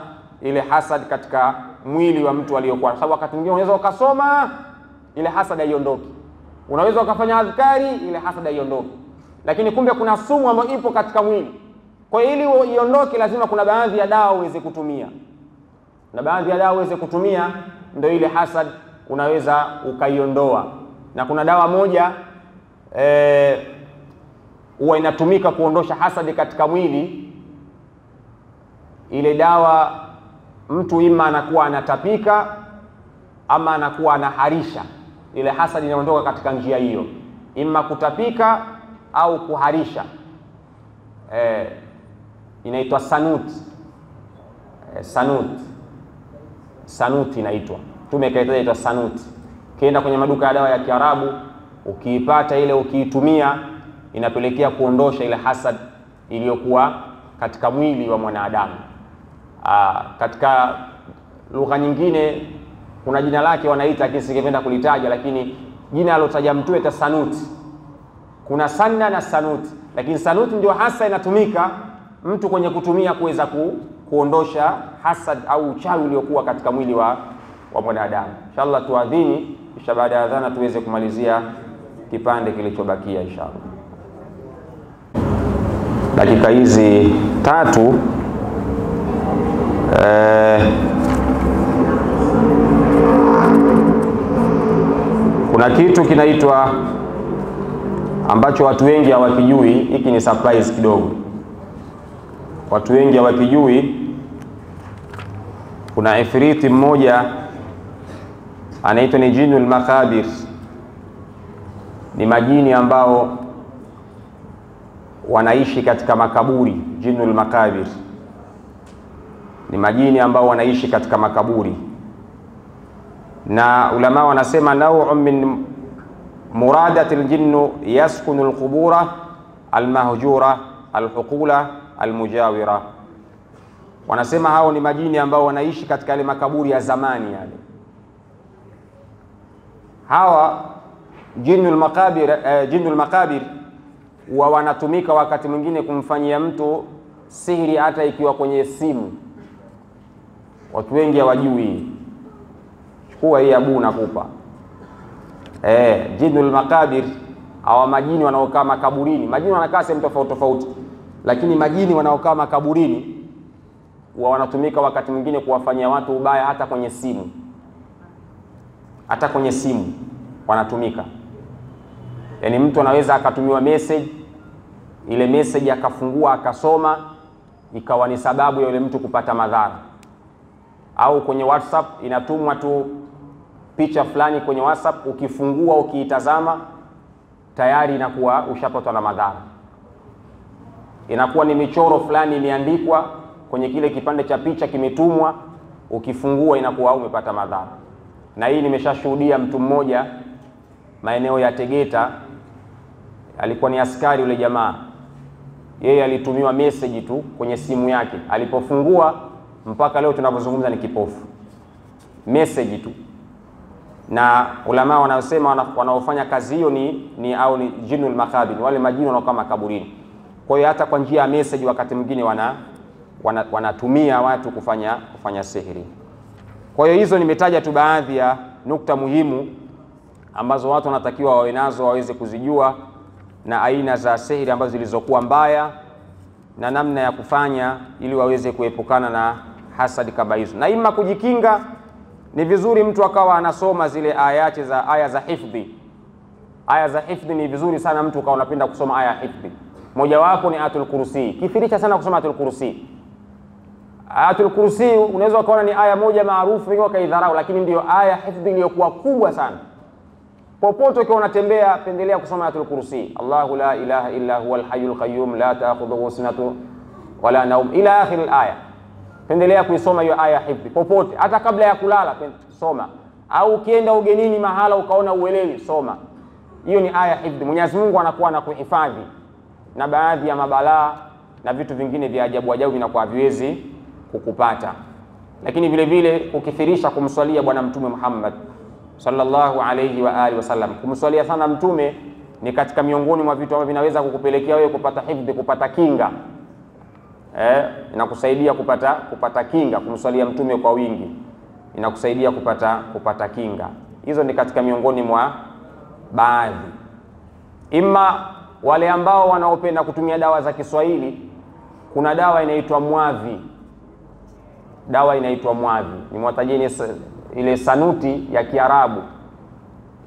ile hasad katika mwili wa mtu aliyokuwa. Sababu wakati mwingine unaweza ukasoma ile hasad haiondoki, unaweza ukafanya adhkari ile hasad haiondoki, lakini kumbe kuna sumu ambayo ipo katika mwili. Kwa hiyo ili iondoke lazima kuna baadhi ya dawa uweze kutumia, na baadhi ya dawa uweze kutumia ndio ile hasad unaweza ukaiondoa. Na kuna dawa moja huwa inatumika kuondosha hasadi katika mwili. Ile dawa mtu ima anakuwa anatapika ama anakuwa anaharisha, ile hasadi inaondoka katika njia hiyo, ima kutapika au kuharisha. Inaitwa sanut inaitwa. Tumekaitaitwa sanut. Kienda kwenye maduka ya dawa ya Kiarabu, ukiipata ile ukiitumia inapelekea kuondosha ile hasad iliyokuwa katika mwili wa mwanadamu. Katika lugha nyingine kuna jina lake wanaita, lakini singependa kulitaja, lakini jina alotaja Mtume ta sanut. Kuna sanna na sanut, lakini sanut ndio hasa inatumika mtu kwenye kutumia kuweza kuondosha hasad au uchawi uliokuwa katika mwili wa mwanadamu. Inshallah tuadhini, kisha baada ya adhana tuweze kumalizia kipande kilichobakia inshallah. Dakika hizi 3 kuna kitu kinaitwa ambacho watu wengi hawakijui. Hiki ni surprise kidogo, watu wengi hawakijui. Kuna ifriti mmoja anaitwa ni jinul makabir. Ni majini ambao wanaishi katika makaburi. Jinul makabir ni majini ambao wanaishi katika makaburi, na ulama wanasema nau'un min muradati aljinnu yaskunu alqubura almahjura alhuqula almujawira. Wanasema hao ni majini ambao wanaishi katika yale makaburi ya zamani yale. Hawa jinnul makabir wa wanatumika wakati mwingine kumfanyia mtu sihiri hata ikiwa kwenye simu. Watu wengi hawajui. Chukua hii Abu nakupa. Jinnul makabir, hawa majini wanaokaa makaburini. Majini wanakaa sehemu tofauti tofauti, lakini majini wanaokaa makaburini wanatumika wakati mwingine kuwafanyia watu ubaya hata kwenye simu. Hata kwenye simu wanatumika. Yaani mtu anaweza akatumiwa message, ile message akafungua akasoma, ikawa ni sababu ya yule mtu kupata madhara. Au kwenye WhatsApp inatumwa tu picha fulani kwenye WhatsApp, ukifungua ukiitazama tayari inakuwa ushapatwa na madhara. Inakuwa ni michoro fulani imeandikwa kwenye kile kipande cha picha kimetumwa, ukifungua inakuwa umepata madhara. Na hii nimeshashuhudia mtu mmoja maeneo ya Tegeta, alikuwa ni askari yule jamaa. Yeye alitumiwa message tu kwenye simu yake, alipofungua mpaka leo tunapozungumza ni kipofu. Message tu. Na ulama wanaosema wanaofanya kazi hiyo ni jinnul makabir, wale majini wanaokaa makaburini. Kwa hiyo hata kwa njia ya message wakati mwingine wanatumia watu kufanya sihiri. Kwa hiyo hizo nimetaja tu baadhi ya nukta muhimu ambazo watu wanatakiwa wawe nazo, waweze kuzijua, na aina za sihiri ambazo zilizokuwa mbaya na namna ya kufanya ili waweze kuepukana na hasadi kama hizo. Na ima kujikinga, ni vizuri mtu akawa anasoma zile aya za hifdhi. Aya za hifdhi ni vizuri sana mtu akawa anapenda kusoma aya hifdhi. Moja wapo ni Ayatul Kursi. Kifirisha sana kusoma Ayatul Kursi. Ayatul Kursi unaweza ukaona ni aya moja maarufu wengi wakaidharau, lakini ndio aya hifdhi iliyokuwa kubwa sana. Popote ukiwa unatembea pendelea kusoma Ayatul Kursi. Allahu la ilaha illa huwal hayyul qayyum la ta'khudhuhu sinatun wala nawm ila akhir al-aya. Pendelea kuisoma hiyo aya hifdhi popote, hata kabla ya kulala soma, au ukienda ugenini mahala ukaona uelewi soma. Hiyo ni aya hifdhi. Mwenyezi Mungu anakuwa anakuhifadhi na baadhi ya mabalaa na vitu vingine vya ajabu ajabu vinakuwa viwezi kukupata. Lakini vile vile kukithirisha kumswalia bwana Mtume Muhammad sallallahu alayhi wa alihi wasallam. Kumswalia sana Mtume ni katika miongoni mwa vitu ambavyo vinaweza kukupelekea wewe kupata hifdhi, kupata kinga. Inakusaidia kupata kinga. Kumswalia Mtume kwa wingi inakusaidia kupata kinga. Hizo ni katika miongoni mwa baadhi. Ima wale ambao wanaopenda kutumia dawa za Kiswahili, kuna dawa inaitwa mwadhi. Dawa inaitwa mwadhi. Nimewatajieni ile sanuti ya Kiarabu.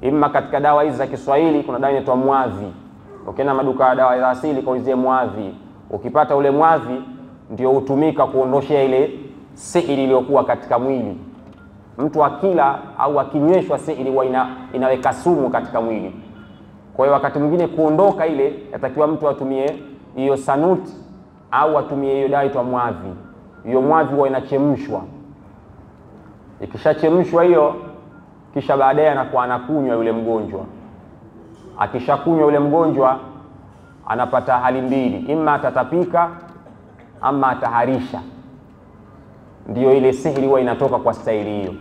Ima katika dawa hizi za Kiswahili kuna dawa inaitwa mwadhi. Ukienda maduka ya dawa za asili kaulizie mwadhi. Ukipata ule mwadhi ndio hutumika kuondoshia ile sihiri iliyokuwa katika mwili. Mtu akila au akinyweshwa sihiri huwa inaweka sumu katika mwili. Kwa hiyo wakati mwingine kuondoka ile yatakiwa mtu atumie hiyo sanuti au atumie hiyo dawa inaitwa mwadhi. Hiyo mwadhi huwa inachemshwa. Ikishachemshwa hiyo, kisha baadaye anakuwa anakunywa yule mgonjwa. Akishakunywa yule mgonjwa anapata hali mbili, ima atatapika ama ataharisha. Ndio ile sihiri huwa inatoka kwa staili hiyo.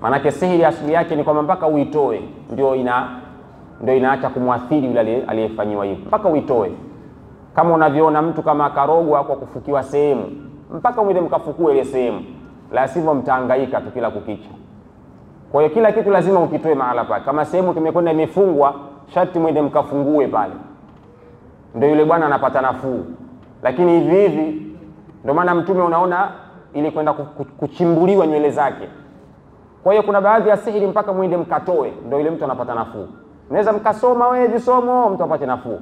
Maana sihiri asili yake ni kwamba mpaka uitoe ndio inaacha kumwathiri yule aliyefanywa hivyo. Mpaka uitoe. Kama unavyoona mtu kama akarogwa kwa kufukiwa sehemu, mpaka mwende mkafukue ile sehemu. La sivyo mtahangaika tu kila kukicha. Kwa hiyo kila kitu lazima ukitoe mahala pake. Kama sehemu kimekwenda imefungwa, sharti mwende mkafungue pale. Ndio yule bwana anapata nafuu. Lakini hivi ndio maana Mtume unaona ili kwenda kuchimbuliwa nywele zake. Kwa hiyo kuna baadhi ya sihiri mpaka mwende mkatoe ndio yule mtu anapata nafuu. Unaweza mkasoma wewe visomo mtu apate nafuu.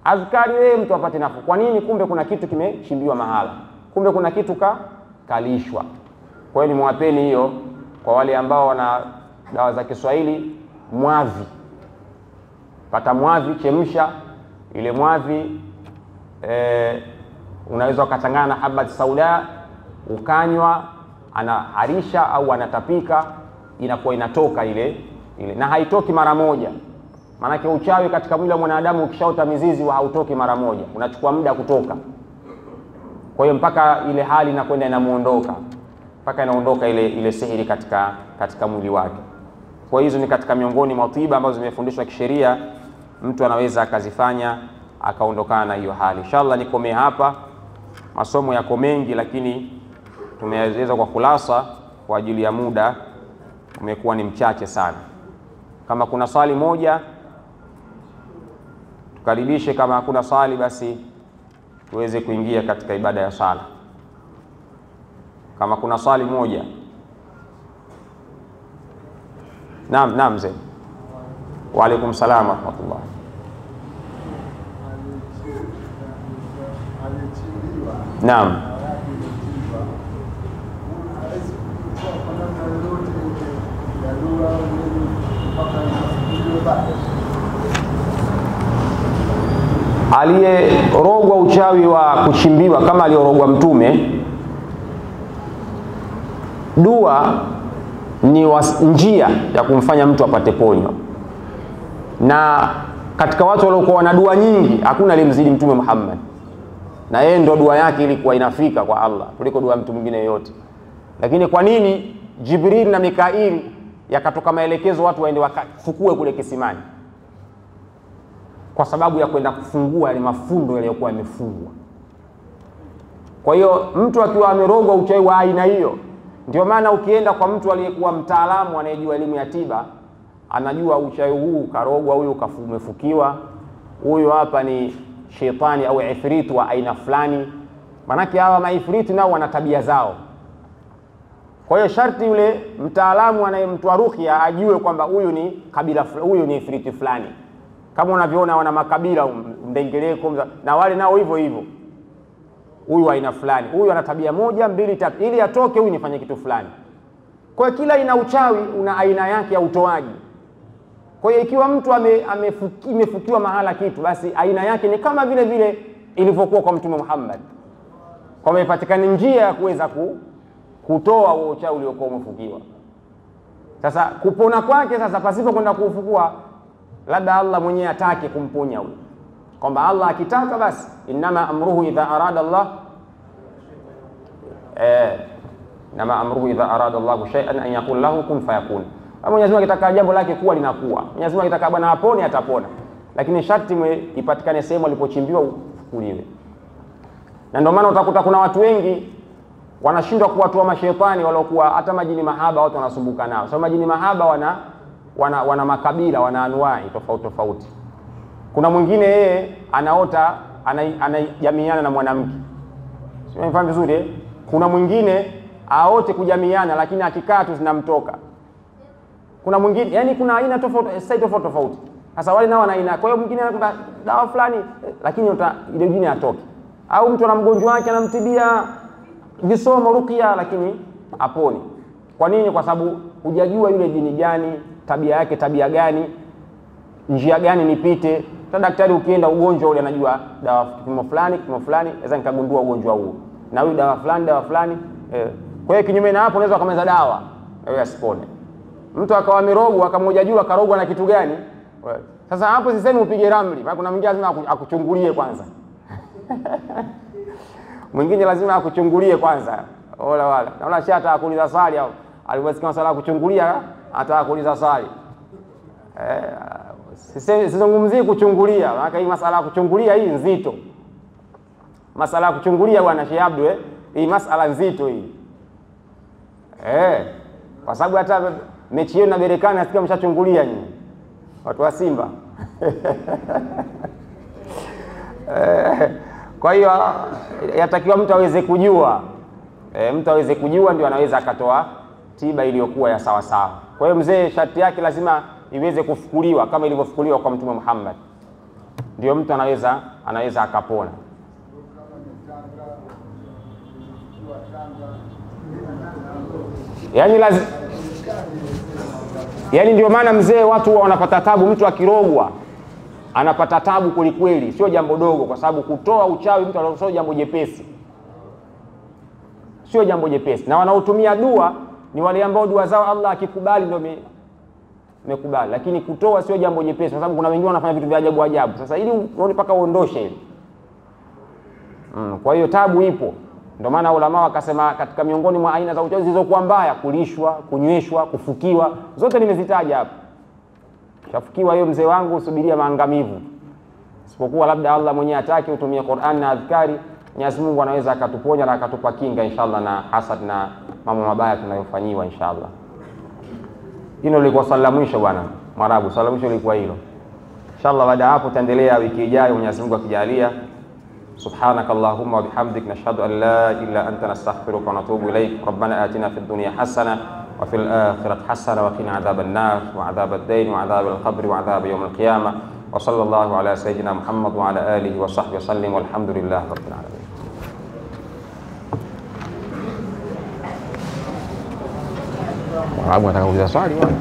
Azkari wewe mtu apate nafuu. Kwa nini? Kumbe kuna kitu kimechimbiwa mahala. Kumbe kuna kitu kalishwa. Kwa hiyo nimewapeni hiyo kwa wale ambao wana dawa za Kiswahili, mwadhi. Pata mwadhi, chemsha ile mwadhi, unaweza ukachangana na habat sauda ukanywa, anaharisha au anatapika, inakuwa inatoka ile. Na haitoki mara moja. Maana uchawi katika mwili wa mwanadamu ukishaota mizizi hautoki mara moja. Unachukua muda kutoka. Kwa hiyo mpaka ile hali inakwenda inamuondoka, mpaka inaondoka ile sihiri katika mwili wake. Kwa hizo ni katika miongoni mwa tiba ambazo zimefundishwa kisheria, mtu anaweza akazifanya akaondokana na hiyo hali. Inshallah nikomee hapa, masomo yako mengi lakini tumeeleza kwa khulasa kwa ajili ya muda umekuwa ni mchache sana. Kama kuna swali moja tukaribishe, kama hakuna swali basi tuweze kuingia katika ibada ya sala. Kama kuna swali moja. Naam mzee. Wa alaikum salaam wa rahmatullah. Naam. Aliyerogwa uchawi wa kuchimbiwa kama aliyorogwa Mtume, dua ni njia ya kumfanya mtu apate ponyo, na katika watu waliokuwa na dua nyingi hakuna aliyemzidi Mtume Muhammad, na yeye ndo dua yake ilikuwa inafika kwa Allah kuliko dua mtu mwingine yoyote. Lakini kwa nini Jibril na Mikail yakatoka maelekezo watu waende wakafukue kule kisimani? Kwa sababu ya kwenda kufungua yale mafundo yaliyokuwa yamefungwa. Kwa hiyo mtu akiwa amerogwa uchawi wa aina hiyo, ndio maana ukienda kwa mtu aliyekuwa mtaalamu anayejua elimu ya tiba, anajua uchawi huu karogwa, huyu umefukiwa, huyu hapa ni shetani au ifritu wa aina fulani. Manake hawa maifriti nao wana tabia zao. Kwa hiyo sharti yule mtaalamu anayemtoa ruqya ajue kwamba huyu ni kabila, huyu ni ifriti fulani. Kama unavyoona wana makabila Mdengereko na wale nao hivyo hivyo. Huyu aina fulani, huyu ana tabia 1 2 3, ili atoke huyu nifanye kitu fulani. Kwa hiyo kila ina uchawi una aina yake ya utoaji. Kwa hiyo ikiwa mtu imefukiwa mahala kitu, basi aina yake ni kama vile vile ilivyokuwa kwa Mtume Muhammad. Kwa hiyo ipatikane njia ya kuweza kutoa huo uchawi uliokuwa umefukiwa. Sasa kupona kwake sasa pasipo kwenda kuufukua, labda Allah mwenyewe atake kumponya huyo. Kwamba Allah akitaka basi inama amruhu idha arada Allah inama amruhu idha arada Allah shay'an an yaqul lahu kun fayakun. Mwenyezi Mungu akitaka jambo lake kuwa linakuwa. Mwenyezi Mungu akitaka bwana apone atapona. Lakini sharti ipatikane sehemu alipochimbiwa ufukuliwe. Na ndio maana utakuta kuna watu wengi wanashindwa kuwatoa mashaitani waliokuwa hata majini mahaba watu wanasumbuka nao. Sababu majini mahaba wana makabila, wana anuai tofauti. Kuna mwingine yeye anaota anajamiana na mwanamke. Umefahamu vizuri? Kuna mwingine aote kujamiana lakini akikaa tu zinamtoka. Kuna mwingine, yani kuna aina tofauti. Sasa wale nao wana aina. Kwa hiyo mwingine anakuta dawa fulani lakini ile nyingine atoke. Au mtu ana mgonjwa wake anamtibia visomo ruqya lakini aponi. Kwa nini? Kwa sababu hujajua yule jini gani, tabia yake tabia gani, njia gani nipite. Sasa daktari ukienda ugonjwa ule anajua dawa kipimo fulani, naweza nikagundua ugonjwa huo. Na huyu dawa fulani. Kwa hiyo kinyume na hapo unaweza kumeza dawa wewe asipone. Mtu akawa amerogwa akamojajua karogwa na kitu gani? Sasa hapo sisemi upige ramli, maana kuna mwingine lazima akuchungulie kwanza. Mwingine lazima akuchungulie kwanza. Wala. Naona shata akuuliza swali au aliposikia masala ya kuchungulia hata akuuliza swali. Sizungumzie kuchungulia, maana hii masala ya kuchungulia hii nzito. Masala ya kuchungulia bwana Sheikh Abdu hii masala nzito hii. Kwa sababu hata mechi yenu na Berkane nasikia mshachungulia nyinyi. Watu wa Simba. Kwa hiyo yatakiwa mtu aweze kujua. Mtu aweze kujua ndio anaweza akatoa tiba iliyokuwa ya sawa sawa. Kwa hiyo mzee sharti yake lazima iweze kufukuliwa kama ilivyofukuliwa kwa Mtume Muhammad. Ndio mtu anaweza akapona. Yaani ndio maana mzee watu wanapata tabu, mtu akirogwa anapata tabu kweli, sio jambo dogo, kwa sababu kutoa uchawi mtu anasema jambo jepesi. Sio jambo jepesi. Na wanaotumia dua ni wale ambao dua zao Allah akikubali ndio amekubali. Lakini kutoa sio jambo jepesi, kwa sababu kuna wengine wanafanya vitu vya ajabu. Sasa ili uone paka uondoshe ile. Kwa hiyo tabu ipo. Ndio maana ulama wakasema katika miongoni mwa aina za uchawi zilizokuwa mbaya, kulishwa, kunyweshwa, kufukiwa, zote nimezitaja hapa. Shafukiwa hiyo mzee wangu, usubiria maangamivu. Isipokuwa labda Allah mwenyewe atake utumie Qur'an na adhkari, Mwenyezi Mungu anaweza akatuponya na akatupa kinga inshallah na hasad na mambo mabaya tunayofanyiwa inshallah. Hilo lilikuwa swali la mwisho bwana Mwarabu, swali la mwisho lilikuwa hilo. Inshallah baada hapo tutaendelea wiki ijayo Mwenyezi Mungu akijalia. Subhanakallahumma wa bihamdik nashhadu an la ilaha illa anta nastaghfiruka wa natubu ilaik. Rabbana atina fid dunya hasana wa fil akhirati hasana wa qina adhaban nar wa adhabad dayn wa adhabal qabr wa adhab yawm al-qiyamah. Wa sallallahu ala sayyidina Muhammad wa ala alihi wa sahbihi wasallim walhamdulillahi rabbil alamin. Mwarabu anataka kuuliza swali bwana.